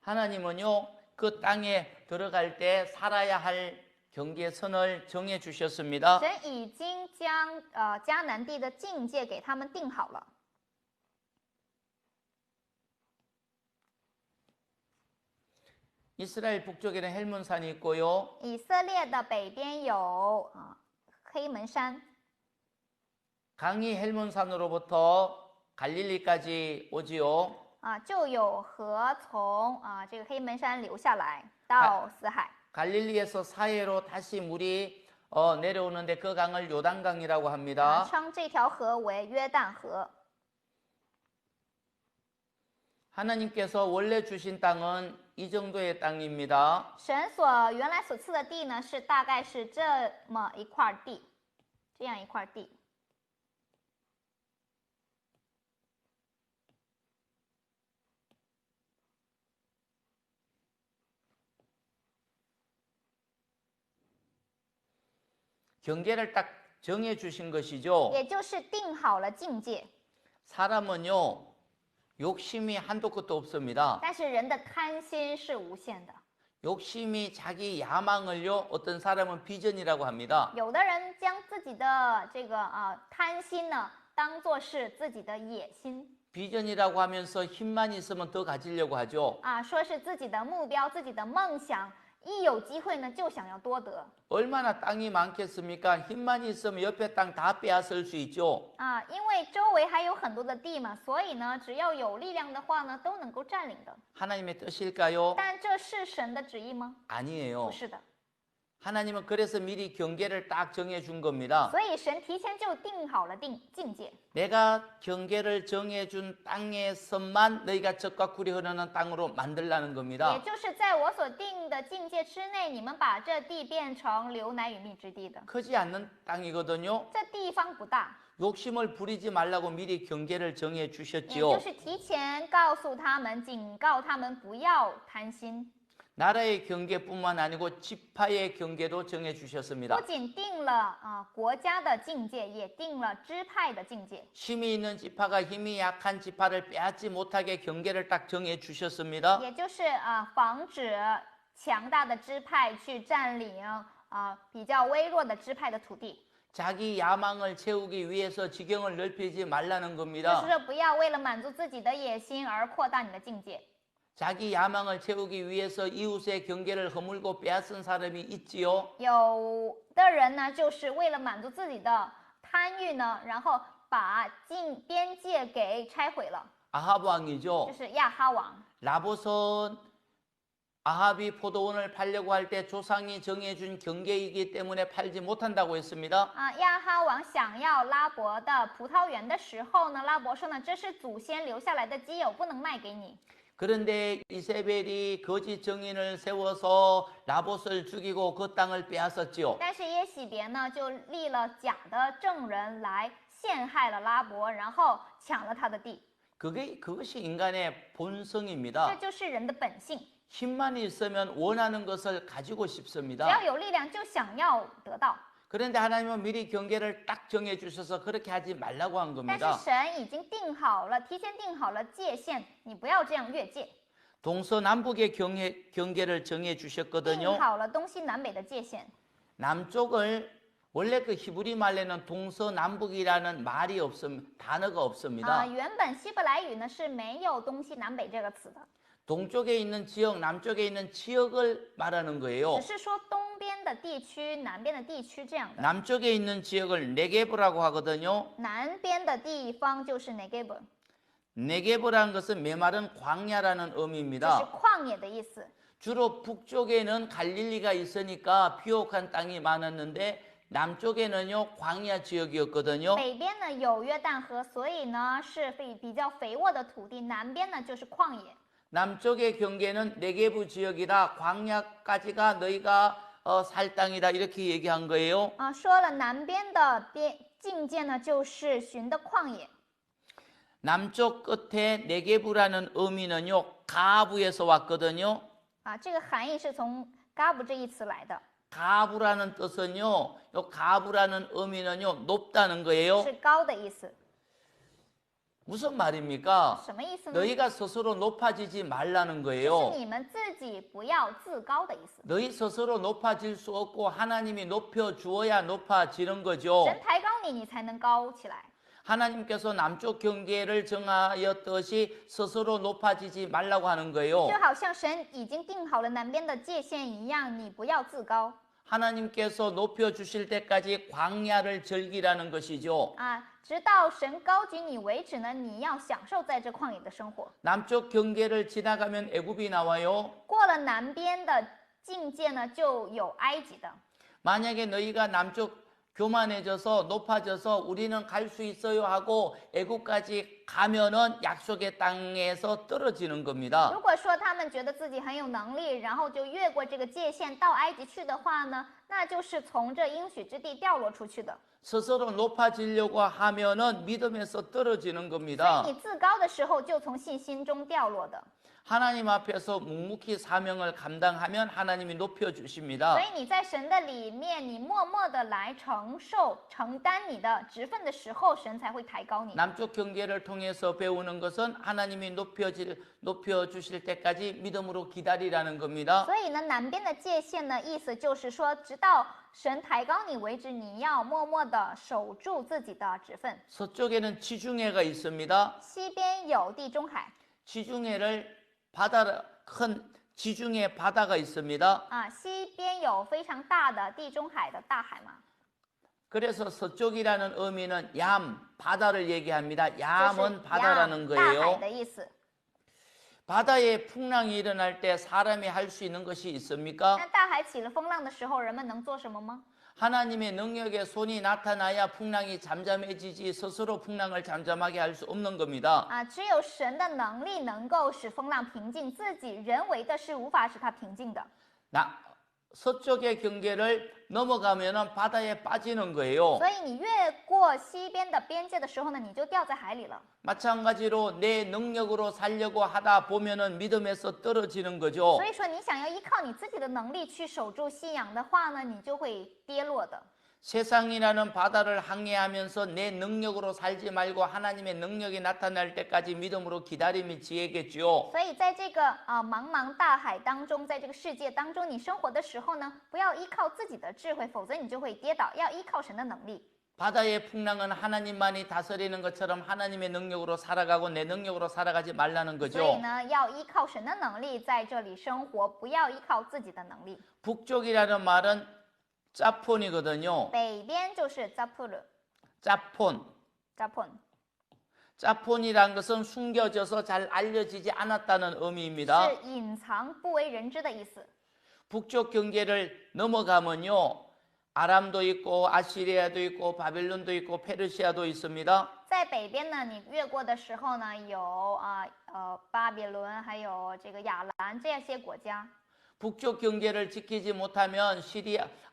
하나님은요 그 땅에 들어갈 때 살아야 할 경계선을 정해 주셨습니다. 神已经将迦南地的境界给他们定好了。 이스라엘 북쪽에는 헬몬산이 있고요. 以色列的北边有黑门山， 강이 헬몬산으로부터 갈릴리까지 오지요. 就有河从这个黑门山流下来到死海。 갈릴리에서 사해로 다시 물이 내려오는데 그 강을 요단강이라고 합니다. 称这条河为约旦河。 하나님께서 원래 주신 땅은 이 정도의 땅입니다. 神原来所赐的地呢，是大概是这么一块地，这样一块地。 경계를 딱 정해 주신 것이죠. 也就是定好了境界。 사람은요, 욕심이 한도 끝도 없습니다. 但是人的贪心是无限的， 욕심이 자기 야망을요, 어떤 사람은 비전이라고 합니다. 有的人将自己的这个贪心呢，当做是自己的野心 비전이라고 하면서 힘만 있으면 더 가지려고 하죠. 说是自己的目标、自己的梦想，一有机会呢就想要多得 얼마나 땅이 많겠습니까? 힘만 있으면 옆에 땅 다 빼앗을 수 있죠. 因为周围还有很多的地嘛，所以呢，只要有力量的话呢，都能够占领的。 하나님의 뜻일까요? 但这是神的旨意吗？ 아니에요. 不是的， 하나님은 그래서 미리 경계를 딱 정해 준 겁니다. 所以神提前就定好了境界。 내가 경계를 정해 준 땅에서만 너희가 적과 꿀이 흐르는 땅으로 만들라는 也 겁니다. 就是在我所定的境界之内，你们把这地变成流奶与蜜之地的。 크지 않는 땅이거든요. 这地方不大， 욕심을 부리지 말라고 미리 경계를 정해 也 주셨지요. 就是提前告诉他们、警告他们不要贪心。 나라의 경계뿐만 아니고 지파의 경계도 정해 不 주셨습니다. 仅定了国家的境界，也定了支派的境界。 힘이 있는 지파가 힘이 약한 지파를 빼앗지 못하게 경계를 딱 정해 주셨습니다. 也就是防止强大的支派去占领比较微弱的支派的土地， 자기 야망을 채우기 위해서 지경을 넓히지 말라는 就 겁니다. 是说不要为了满足自己的野心而扩大你的境界。 자기 야망을 채우기 위해서 이웃의 경계를 허물고 빼앗은 사람이 있지요. 有的人呢，就是为了满足自己的贪欲呢，然后把边界给拆毁了， 아합 就 왕이죠. 是亚哈王。 라봇은 아합이 포도원을 팔려고 할 때 조상이 정해준 경계이기 때문에 팔지 못한다고 했습니다. 亚哈王想要拉伯的葡萄园的时候呢，拉伯说呢，这是祖先留下来的基友，不能卖给你。 그런데 이세벨이 거짓 정인을 세워서 라봇을 죽이고 그 땅을 빼앗았지요. 但是耶喜别呢，就立了假的证人来陷害了拉伯，然后抢了他的地。 그것이 인간의 这 본성입니다. 就是人的本性， 힘만 있으면 원하는 것을 가지고 只 싶습니다. 要有力量就想要得到。 그런데 하나님은 미리 경계를 딱 정해 주셔서 그렇게 하지 말라고 한 但是 겁니다. 神已经定好了，提前定好了界限，你不要这样越界。 동서남북의 경계를 정해 定 주셨거든요. 好了东西南北的界限。 남쪽을 원래 그 히브리 말에는 동서남북이라는 말이 단어가 없습니다. 原本希伯来语呢是没有东西南北这个词的， 동쪽에 있는 지역, 남쪽에 있는 지역을 말하는 거예요. 只是说东边的地区、南边的地区这样的。 남쪽에 있는 지역을 네게브라고 하거든요. 南边的地方就是 Negev， 네게브라는 것은 메마른 광야라는 这是 의미입니다. 旷野的意思。 주로 북쪽에는 갈릴리가 있으니까 비옥한 땅이 많았는데 남쪽에는요 광야 지역이었거든요. 北边呢有约旦河，所以呢是比较肥沃的土地；南边呢就是旷野。 남쪽의 경계는 네게브 지역이다. 광야까지가 너희가 살 땅이다. 이렇게 얘기한 거예요. 说了南边的境界呢就是寻的旷野。 남쪽 끝에 네게브라는 의미는요 가부에서 왔거든요. 这个含义是从 가부 这一词来的， 가부라는 뜻은요, 요 가부라는 의미는요 높다는 거예요. 是高的意思。 무슨 말입니까? 什么意思呢？ 너희가 스스로 높아지지 말라는 就 거예요. 是你们自己不要自高的意思。 너희 스스로 높아질 수 없고 하나님이 높여 주어야 높아지는 거죠. 神抬高你，你才能高起来。 하나님께서 남쪽 경계를 정하였듯이 스스로 높아지지 말라고 하는 거예요. 就好像神已经定好了南边的界限一样，你不要自高。 하나님께서 높여 주실 때까지 광야를 즐기라는 것이죠. 直到神高举你为止呢，你要享受在这旷野的生活。 남쪽 경계를 지나가면 애굽이 나와요. 过了南边的境界呢，就有埃及的。 만약에 너희가 남쪽 교만해져서 높아져서 우리는 갈 수 있어요 하고 애굽까지 가면은 약속의 땅에서 떨어지는 겁니다. 如果说他们觉得自己很有能力，然后就越过这个界限到埃及去的话呢，那就是从这应许之地掉落出去的。 스스로 높아지려고 하면은 믿음에서 떨어지는 所 겁니다. 以你自高的时候，就从信心中掉落的。 하나님 앞에서 묵묵히 사명을 감당하면 하나님이所 높여주십니다. 以你在神的里面，你默默的来承担你的职分的时候，神才会抬高你。 남쪽 경계를 통해서 배우는 것은 하나님이 높여주실 때까지 믿음으로 기다리라는 겁니다. 所以呢，南边的界限呢，意思就是说，直到神抬高你为止，你要默默的守住自己的职分。 서쪽에는 지중해가 있습니다. 西边有地中海 지중해를 큰 지중해 바다가 있습니다. 啊，西边有非常大的地中海的大海嘛， 그래서 서쪽이라는 의미는 바다를 얘기합니다. 就是 얌은 바다라는 大海 거예요. 的意思。 바다에 풍랑이 일어날 때 사람이 할 수 있는 것이 있습니까? 那大海起了风浪的时候，人们能做什么吗？ 하나님의 능력의 손이 나타나야 풍랑이 잠잠해지지 스스로 풍랑을 잠잠하게 할 수 없는 겁니다. 啊，只有神的能力能够使风浪平静，自己人为的是无法使它平静的。 서쪽의 경계를 넘어가면 바다에 빠지는 거예요. 所以你越过西边的边界的时候呢，你就掉在海里了。 마찬가지로 내 능력으로 살려고 하다 보면은 믿음에서 떨어지는 거죠. 所以说，你想要依靠你自己的能力去守住信仰的话呢，你就会跌落的。 세상이라는 바다를 항해하면서 내 능력으로 살지 말고 하나님의 능력이 나타날 때까지 믿음으로 기다림이 지혜겠죠. 所以在这个茫茫大海当中，在这个世界当中，你生活的时候呢，不要依靠自己的智慧，否则你就会跌倒，要依靠神的能力。 바다의 풍랑은 하나님만이 다스리는 것처럼 하나님의 능력으로 살아가고 내 능력으로 살아가지 말라는 所以 거죠. 呢，要依靠神的能力在这里生活，不要依靠自己的能力。 북쪽이라는 말은 짜폰이거든요. 北边就是 자푸르， 짜폰. 자폰。 짜폰이란 것은 숨겨져서 잘 알려지지 않았다는 의미입니다. 是隐藏、不为人知的意思。 북쪽 경계를 넘어가면요. 아람도 있고 아시리아도 있고 바벨론도 있고 페르시아도 있습니다. 在北边呢，你越过的时候呢，有巴比伦，还有这个亚兰这些国家。 북쪽 경계를 지키지 못하면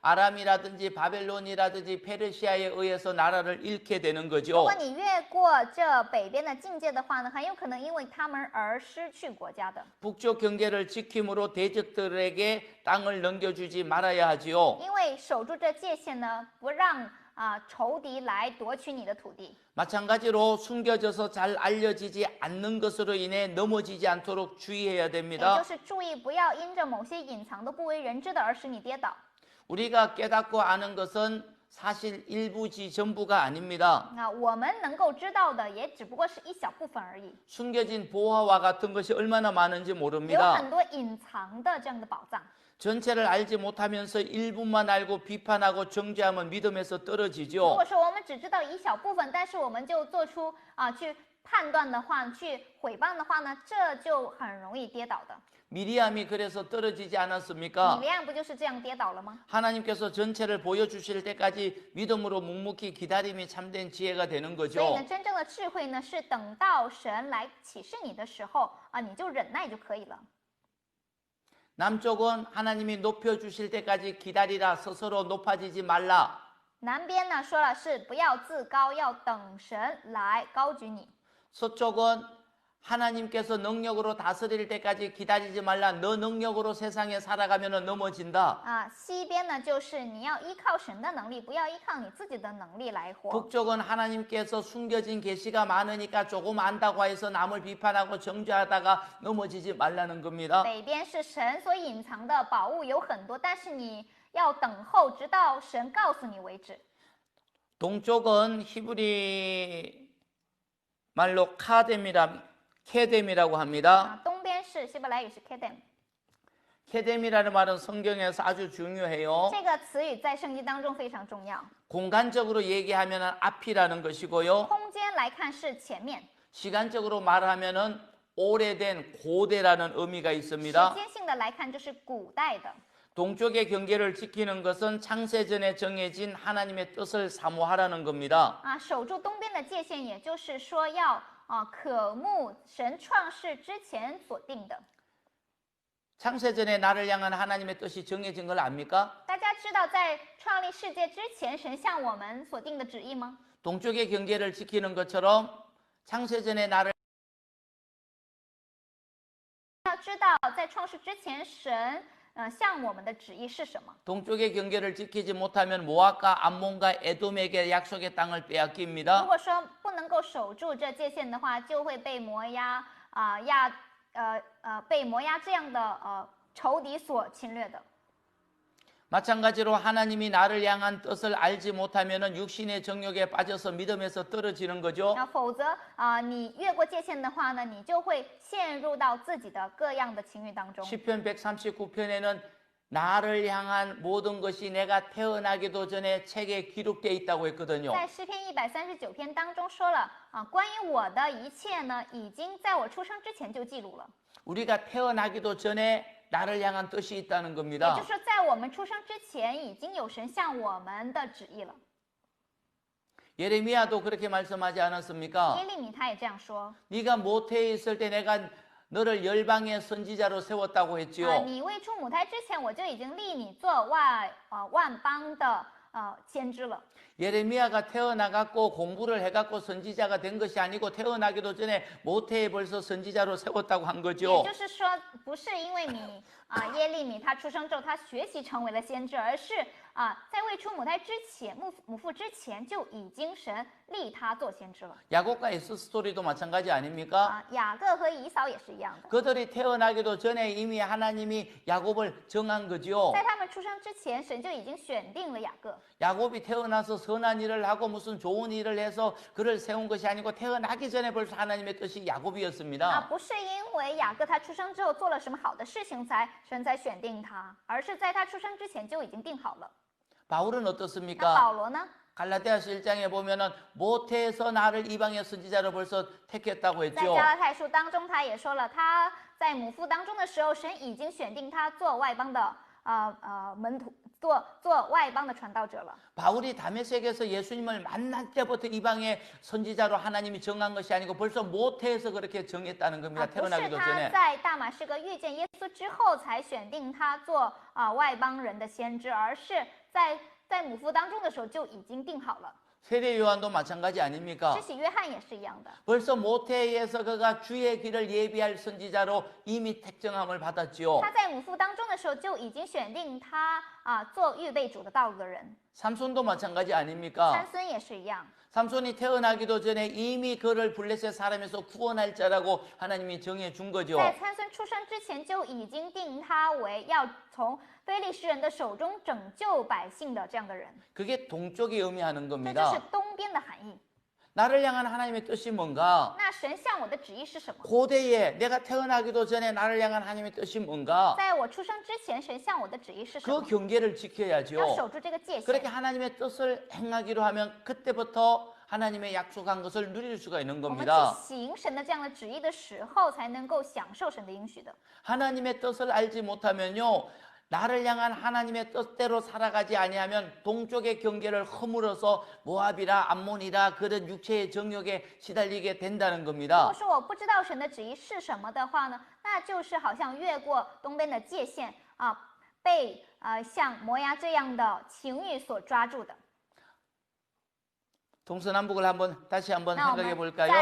아람이라든지 바벨론이라든지 페르시아에 의해서 나라를 잃게 되는 如 거죠. 果你越过这北边的境界的话呢，很有可能因为他们而失去国家的。 북쪽 경계를 지킴으로 대적들에게 땅을 넘겨주지 말아야 하지요. 因为守住这界限呢，不让仇敌来夺取你的土地。 마찬가지로 숨겨져서 잘 알려지지 않는 것으로 인해 넘어지지 않도록 주의해야 也 됩니다. 就是注意不要因着某些隐藏的不为人知的而使你跌倒。 우리가 깨닫고 아는 것은 사실 일부지 전부가 아닙니다. 我们能够知道的也只不过是一小部分而已， 숨겨진 보화와 같은 것이 얼마나 많은지 有 모릅니다. 很多隐藏的这样的宝藏。 전체를 알지 못하면서 일부만 알고 비판하고 정죄하면 믿음에서 如 떨어지죠. 果说我们只知道一小部分，但是我们就做出去判断的话，去毁谤的话呢，这就很容易跌倒的。 미리암이 그래서 떨어지지 米 않았습니까? 利暗不就是这样跌倒了吗？ 하나님께서 전체를 보여주실 때까지 믿음으로 묵묵히 기다림이 참된 지혜가 되는 所以 거죠. 呢，真正的智慧呢，是等到神来启示你的时候你就忍耐就可以了。 남쪽은 하나님이 높여주실 때까지 기다리라 스스로 높아지지 말라. 南边呢说了是不要自高，要等神来高举你。 서쪽은 하나님께서 능력으로 다스릴 때까지 기다리지 말라. 너 능력으로 세상에 살아가면 넘어진다. 西边呢就是你要依靠神的能力，不要依靠你自己的能力来活。 북쪽은 하나님께서 숨겨진 계시가 많으니까 조금 안다고 해서 남을 비판하고 정죄하다가 넘어지지 말라는 겁니다. 北边是神所隐藏的宝物有很多，但是你要等候，直到神告诉你为止。 동쪽은 히브리 말로 케뎀이라고 합니다. 东边是希伯来语是 kedem， 케뎀이라는 말은 성경에서 아주 중요해요. 这个词语在圣经当中非常重要。 공간적으로 얘기하면 앞이라는 것이고요. 空间来看是前面， 시간적으로 말하면 오래된 고대라는 의미가 时 있습니다. 间性的来看就是古代的。 동쪽의 경계를 지키는 것은 창세전에 정해진 하나님의 뜻을 사모하라는 겁니다. 守住东边的界限，也就是说要渴慕神创世之前所定的。 창세전에 나를 향한 하나님의 뜻이 정해진 걸 압니까? 大家家知道在创立世界之前，神向我们所定的旨意吗？ 동쪽의 경계를 지키는 것처럼 창세전에 나를 要知道在创世之前，神向我们的旨意是什么？ 동쪽의 경계를 지키지 못하면 모압과 암몬과 에돔에게 약속의 땅을 如 빼앗깁니다. 果说不能够守住这界限的话，就会被摩押被摩押这样的仇敌所侵略的。 마찬가지로 하나님이 나를 향한 뜻을 알지 못하면 육신의 정욕에 빠져서 믿음에서 떨어지는 거죠. 那否则你越过界限的话呢，你就会陷入到自己的各样的情欲当中。 시편 139편에는 나를 향한 모든 것이 내가 태어나기도 전에 책에 기록되어 있다고 했거든요. 在诗篇139篇当中说了关于我的一切呢，已经在我出生之前就记录了。 우리가 태어나기도 전에 나를 향한 뜻이 있다는 也 겁니다. 就是说，在我们出生之前，已经有神向我们的旨意了。 예레미야도 그렇게 말씀하지 않았습니까? 耶利米他也这样说 네가 모태에 있을 때 내가 너를 열방의 선지자로 세웠다고 했지요. 你未出母胎之前，我就已经立你做万邦的先知了。 예레미야가 태어나갖고 공부를 해갖고 선지자가 된 것이 아니고 태어나기도 전에 모태에 벌써 선지자로 세웠다고 한 也 거죠. 就是说，不是因为你耶利米他出生之后，他学习成为了先知，而是在未出母胎之前，母腹之前就已经神立他做先知了。 야곱과 에스 스토리도 마찬가지 아닙니까? 雅各和以扫也是一样的， 그들이 태어나기도 전에 이미 하나님이 야곱을 정한 거죠. 在他们出生之前，神就已经选定了雅各。 야곱이 태어나서 선한 일을 하고 무슨 좋은 일을 해서 그를 세운 것이 아니고 태어나기 전에 벌써 하나님의 뜻이 야곱이었습니다. 不是因为雅各他出生之后做了什么好的事情神才选定他，而是在他出生之前就已经定好了。 바울은 那 어떻습니까? 保罗呢？ 갈라디아서 1장에 보면은 모태에서 나를 이방의 선지자로 벌써 택했다고 在 했죠. 加拉太书当中，他也说了，他在母腹当中的时候，神已经选定他做外邦的门徒，做外邦的传道者了。 바울이 다메섹에서 예수님을 만날 때부터 이방의 선지자로 하나님이 정한 것이 아니고 벌써 모태에서 그렇게 정했다는 겁니다. 不是 태어나기도 他 전에. 在大马士革遇见耶稣之后才选定他做外邦人的先知，而是在母腹当中的时候就已经定好了。 세례 요한도 마찬가지 아닙니까? 施洗约翰也是一样的， 벌써 모태에서 그가 주의 길을 예비할 선지자로 이미 택정함을 받았지요. 他在母腹当中的时候就已经选定他做预备主的道路的人。 삼손도 마찬가지 参 아닙니까? 孙也是一样， 삼손이 태어나기도 전에 이미 그를 블레셋 사람에서 구원할 자라고 하나님이 정해 준 거죠. 在参孙出生之前就已经定他为要从非利士人的手中拯救百姓的这样的人， 그게 동쪽이 의미하는 这就是 겁니다. 东边的含义。 나를 향한 하나님의 뜻이 뭔가? 那神向我的旨意是什么？ 고대에 내가 태어나기도 전에 나를 향한 하나님의 뜻이 뭔가? 在我出生之前，神向我的旨意是什 그 么？ 경계를 要 지켜야죠. 守住这个界 그렇게 限。 하나님의 뜻을 행하기로 하면 그때부터 하나님의 약속한 것을 누릴 수가 있는 我们 겁니다. 去行神的这样的旨意的时候，才能够享受神的应许的。 하나님의 뜻을 알지 못하면요. 나를 향한 하나님의 뜻대로 살아가지 아니하면 동쪽의 경계를 허물어서 모압이라 암몬이라 그런 육체의 정욕에 시달리게 된다는 如果 겁니다. 说我不知道神的旨意是什么的话呢，那就是好像越过东边的界限被像摩押这样的情欲所抓住的。 동서남북을 다시 한번 那我 생각해 们 볼까요?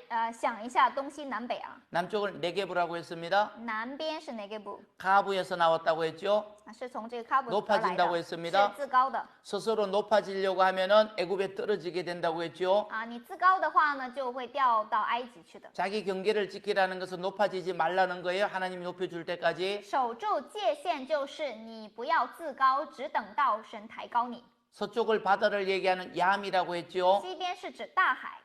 再想一下东西南北 남쪽을 네게부라고 했습니다. 南边是哪个部？ 가부에서 나왔다고 했죠. 是从这个卡布得来 높아진다고 的， 했습니다. 是自高的 스스로 높아지려고 하면은 애굽에 떨어지게 된다고 했죠. 你自高的话呢，就会掉到埃及去的。 자기 경계를 지키라는 것은 높아지지 말라는 거예요. 하나님이 높여줄 때까지. 守住界限就是你不要自高，只等到神抬高你。 서쪽을 바다를 얘기하는 얌이라고 했죠. 西边是指大海，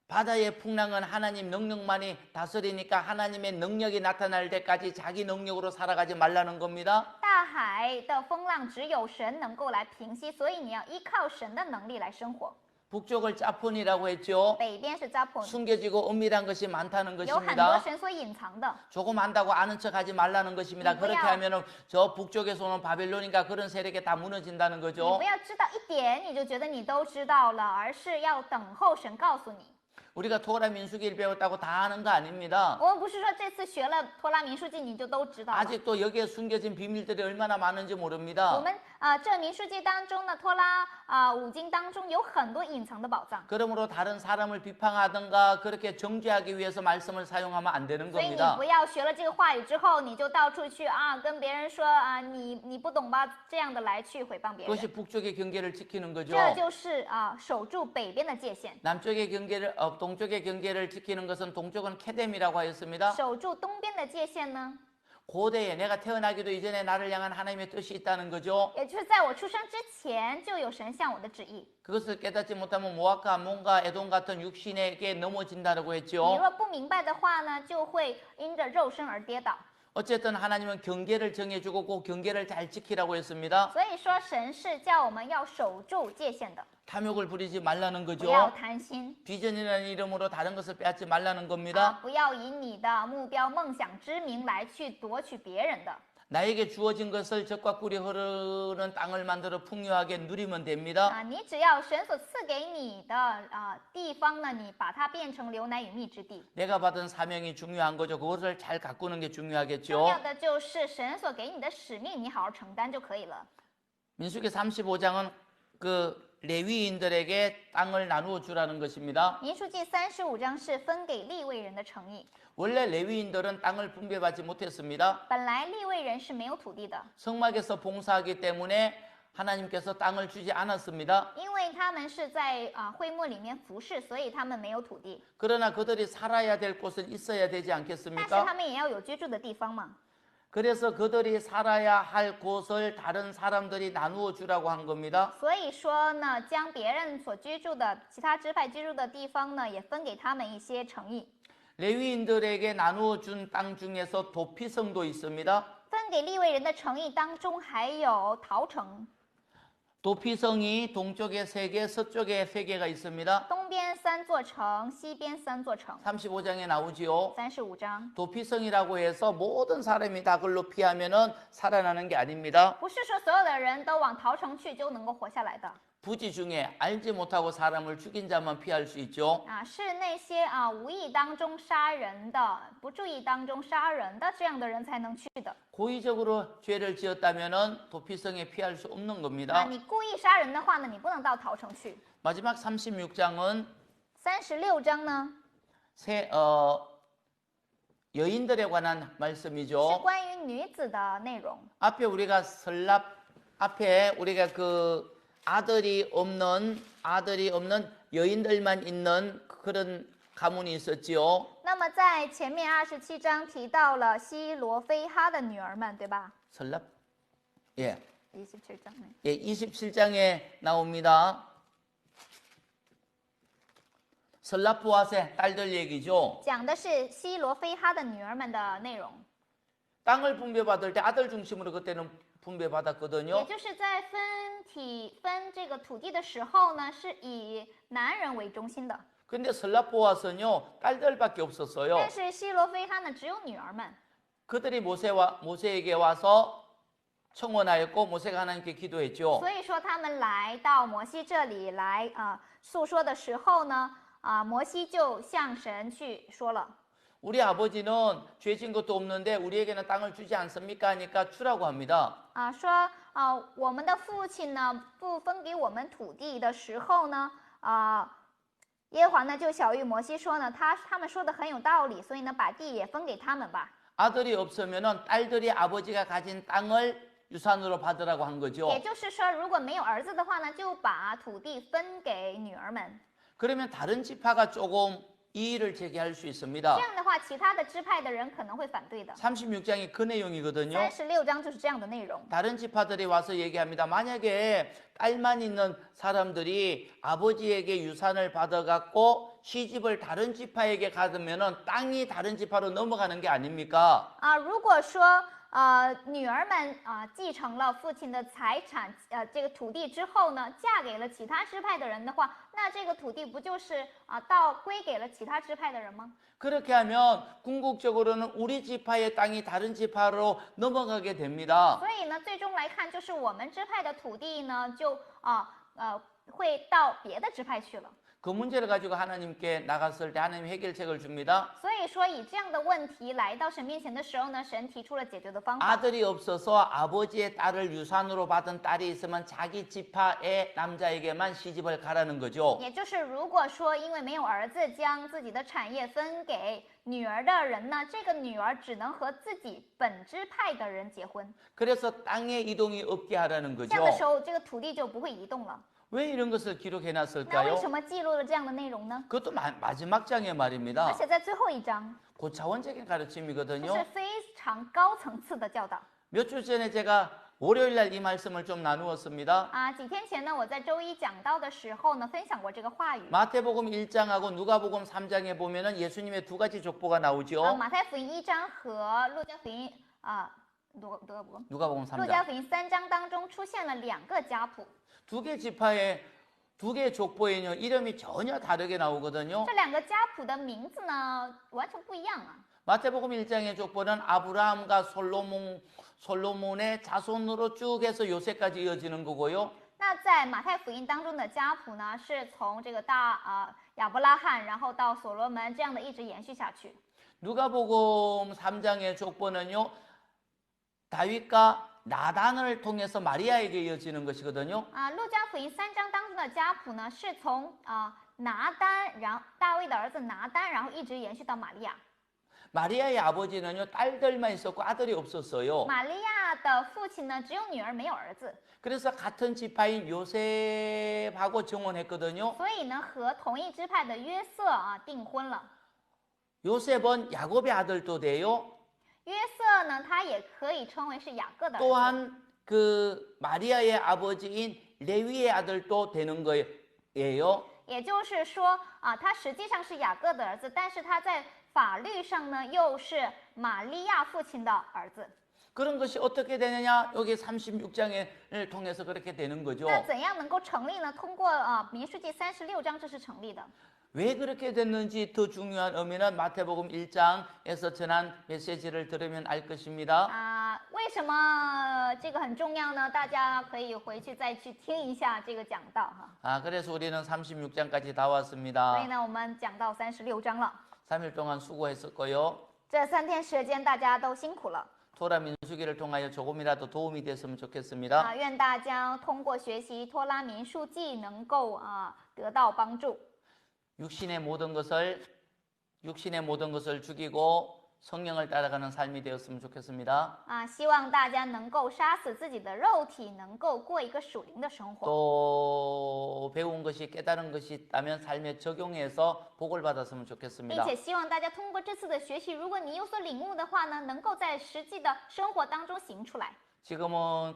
바다의 풍랑은 하나님 능력만이 다스리니까 하나님의 능력이 나타날 때까지 자기 능력으로 살아가지 말라는 겁니다. 大海的风浪只有神能够来平息，所以你要依靠神的能力来生活。 북쪽을 짜폰이라고 했죠. 北边是扎普， 숨겨지고 은밀한 것이 많다는 有很多 것입니다. 神所隐藏的。 조금 안다고 아는 척하지 말라는 것입니다. 그렇게 하면은 저 북쪽에서 오는 바벨론인가 그런 세력에 다 무너진다는 你 거죠. 不要知道一点你就觉得你都知道了，而是要等候神告诉你。 우리가 토라 민수기를 배웠다고 다 아는 거 아닙니다. 我们不是说这次学了托拉民数记你就都知道了。 아직도 여기에 숨겨진 비밀들이 얼마나 많은지 我 모릅니다. 们这民数记当中呢，托拉五经当中有很多隐藏的宝藏， 그러므로 다른 사람을 비판하든가 그렇게 정죄하기 위해서 말씀을 사용하면 안 되는 所以你 겁니다. 不要学了这个话语之后，你就到处去跟别人说你不懂吧，这样的来去毁谤别 그것이 人， 북쪽의 경계를 지키는 거죠. 这就是守住北边的界限， 남쪽의 경계를 동쪽의 경계를 지키는 것은 동쪽은 케뎀이라고 하였습니다. 守住东边的界限呢， 고대에 내가 태어나기도 이전에 나를 향한 하나님의 뜻이 있다는 거죠. 也就是在我出生之前就有神向我的旨意。 그것을 깨닫지 못하면 모압과 암몬과 에돔 같은 육신에게 넘어진다고 你 했죠. 若不明白的话呢，就会因着肉身而跌倒。 어쨌든 하나님은 경계를 정해주고 그 경계를 잘 지키라고 했습니다. 所以说，神是叫我们要守住界限的， 탐욕을 부리지 말라는 不要 거죠. 贪心 비전이라는 이름으로 다른 것을 빼앗지 말라는 겁니다. 不要以你的目标、梦想之名来去夺取别人的。 나에게 주어진 것을 젖과 꿀이 흐르는 땅을 만들어 풍요하게 누리면 됩니다. 你只要神所赐给你的地方呢，你把它变成流奶与蜜之地。 내가 받은 사명이 중요한 거죠. 그것을 잘 가꾸는 게 重 중요하겠죠. 要的就是神所给你的使命，你好好承担就可以了。 민수기 35장은 그 레위인들에게 땅을 나누어 주라는 것입니다. 民数记35章是分给利未人的诚意。 원래 레위인들은 땅을 분배받지 못했습니다. 本来利未人是没有土地的， 성막에서 봉사하기 때문에 하나님께서 땅을 주지 않았습니다. 因为他们是在会幕里面服侍，所以他们没有土地。 그러나 그들이 살아야 될 곳은 있어야 되지 但是 않겠습니까? 他们也要有居住的地方嘛。 그래서 그들이 살아야 할 곳을 다른 사람들이 나누어 주라고 한 겁니다. 所以说呢，将别人所居住的其他支派居住的地方呢，也分给他们一些诚意。 레위인들에게 나누어 준 땅 중에서 도피성도 있습니다. 分给利未人的诚意当中还有陶城， 도피성이 동쪽에 3개, 서쪽에 3개가 있습니다. 东边3座城，西边3座城。 35장에 나오지요. 35章 도피성이라고 해서 모든 사람이 다 그걸로 피하면은 살아나는 게 아닙니다. 不是说所有的人都往陶城去就能够活下来的 부지 중에 알지 못하고 사람을 죽인 자만 피할 수 있죠. 是那些无意当中杀人的、不注意当中杀人的这样的人才能去的。 고의적으로 죄를 지었다면은 도피성에 피할 수 없는 겁니다. 你故意杀人的话呢，你不能到陶城去。 마지막 36장은 36章呢 여인들에 관한 是 말씀이죠. 关于女子的内容。 앞에 우리가 앞에 우리가 그 아들이 없는 여인들만 있는 그런 가문이 있었지요. 那么在前面27章提到了希罗非哈的女儿们，对吧？ 설랍? 예. 27章。 예, 27장에 나옵니다. 설라프와세 딸들 얘기죠. 讲的是希罗非哈的女儿们的内容， 땅을 분배받을 때 아들 중심으로 그때는 也 분배받았거든요. 就是在分这个土地的时候呢，是以男人为中心的。 근데 설라프와서는요 딸들밖에 없었어요. 但是希罗非哈呢，只有女儿们， 그들이 모세에게 와서 청원하였고 모세가 하나님께 기도했죠. 所以说他们来到摩西这里来诉说的时候呢，摩西就向神去说了。 우리 아버지는 죄진 것도 없는데 우리에게는 땅을 주지 않습니까? 하니까 주라고 합니다. 说我们的父亲呢不分给我们土地的时候呢，耶和华呢就晓谕摩西说呢，他们说的很有道理，所以呢把地也分给他们吧。 아들이 없으면은 딸들이 아버지가 가진 땅을 유산으로 받으라고 한 거죠. 也就是说，如果没有儿子的话呢，就把土地分给女儿们。 그러면 다른 지파가 조금 이의를 제기할 수 这 있습니다. 样的话，其他的支派的人可能会反对的。 36장이 그 내용이거든요. 36章就是这样的内容。 다른 지파들이 와서 얘기합니다. 만약에 딸만 있는 사람들이 아버지에게 유산을 받아갖고 시집을 다른 지파에게 가면은 땅이 다른 지파로 넘어가는 게 아닙니까? 如果说女儿们继承了父亲的财产这个土地之后呢，嫁给了其他支派的人的话，那这个土地不就是归给了其他支派的人吗？ 그렇게 하면 궁극적으로는 우리 지파의 땅이 다른 지파로 넘어가게 됩니다. 所以呢，最终来看，就是我们支派的土地呢，就会到别的支派去了。그 문제를 가지고 하나님께 나갔을 때 하나님 해결책을 줍니다. 所以说，以这样的问题来到神面前的时候呢，神提出了解决的方法。 아들이 없어서 아버지의 딸을 유산으로 받은 딸이 있으면 자기 지파의 남자에게만 시집을 가라는 거죠. 也就是如果说因为没有儿子将自己的产业分给女儿的人呢，这个女儿只能和自己本支派的人结婚。 그래서 땅의 이동이 없게 하라는 这样的时 거죠. 候，这个土地就不会移动了。 왜 이런 것을 기록해 那为 놨을까요? 什么记录了这样的内容呢？ 그것도 마지막 장의 而 말입니다. 且在最后一章， 고차원적인 这 가르침이거든요. 是非常高层次的教导 몇 주 전에 제가 월요일 날 이 말씀을 좀 나누었습니다. 啊。几天前呢，我在周一讲到的时候呢，分享过这个话语。 마태복음 1장하고 누가복음 3장에 보면은 예수님의 두 가지 족보가 나오죠. 马太福音1章和路加福音路 누가복음 加 3장. 福音3章当中出现了2个家谱， 두 개 지파의 두 개 족보에는요 이름이 전혀 다르게 나오거든요. 这2个家谱的名字呢完全不一样啊。 마태복음 1장의 족보는 아브라함과 솔로몬의 자손으로 쭉 해서 요새까지 이어지는 거고요. 那在马太福音当中的家谱呢，是从这个亚伯拉罕，然后到所罗门这样的一直延续下去。 누가복음 3장의 족보는요 다윗과 나단을 통해서 마리아에게 이어지는 것이거든요. 路加福音3章当中的家谱呢，是从拿单，然后大卫的儿子拿单，然后一直延续到玛利亚。 마리아의 아버지는요 딸들만 있었고 아들이 없었어요. 玛利亚的父亲呢，只有女儿没有儿子， 그래서 같은 지파인 요셉하고 정혼했거든요. 所以呢，和同一支派的约瑟订婚了。 요셉은 야곱의 아들도 돼요. 约瑟呢，他也可以称为是雅各的儿子。 또한 그 마리아의 아버지인 레위의 아들도 되는 거예요. 也就是说他实际上是雅各的儿子，但是他在法律上呢，又是玛利亚父亲的儿子。 그런 것이 어떻게 되느냐? 여기 36장을 통해서 그렇게 되는 거죠. 那怎样能够成立呢？通过民数记36章，这是成立的。 왜 그렇게 됐는지 더 중요한 의미는 마태복음 1장에서 전한 메시지를 들으면 알 것입니다. 为什么这个很重要呢？大家可以回去再去听一下这个讲道哈。 그래서 우리는 36장까지 다 所以 왔습니다. 呢，我们讲到36章了。 3일 동안 수고했었고요. 这3天时间，大家都辛苦了 토라 민수기를 통하여 조금이라도 도움이 됐으면 좋겠습니다. 愿大家通过学习托拉民数记，能够得到帮助。 육신의 모든 것을 죽이고 성령을 따라가는 삶이 되었으면 좋겠습니다. 希望大家能够杀死自己的肉体，能够过一个属灵的生活。 또 배운 것이 깨달은 것이 있다면 삶에 적용해서 복을 받았으면 并 좋겠습니다. 且希望大家通过这次的学习，如果你有所领悟的话呢，能够在实际的生活当中行出来。 지금은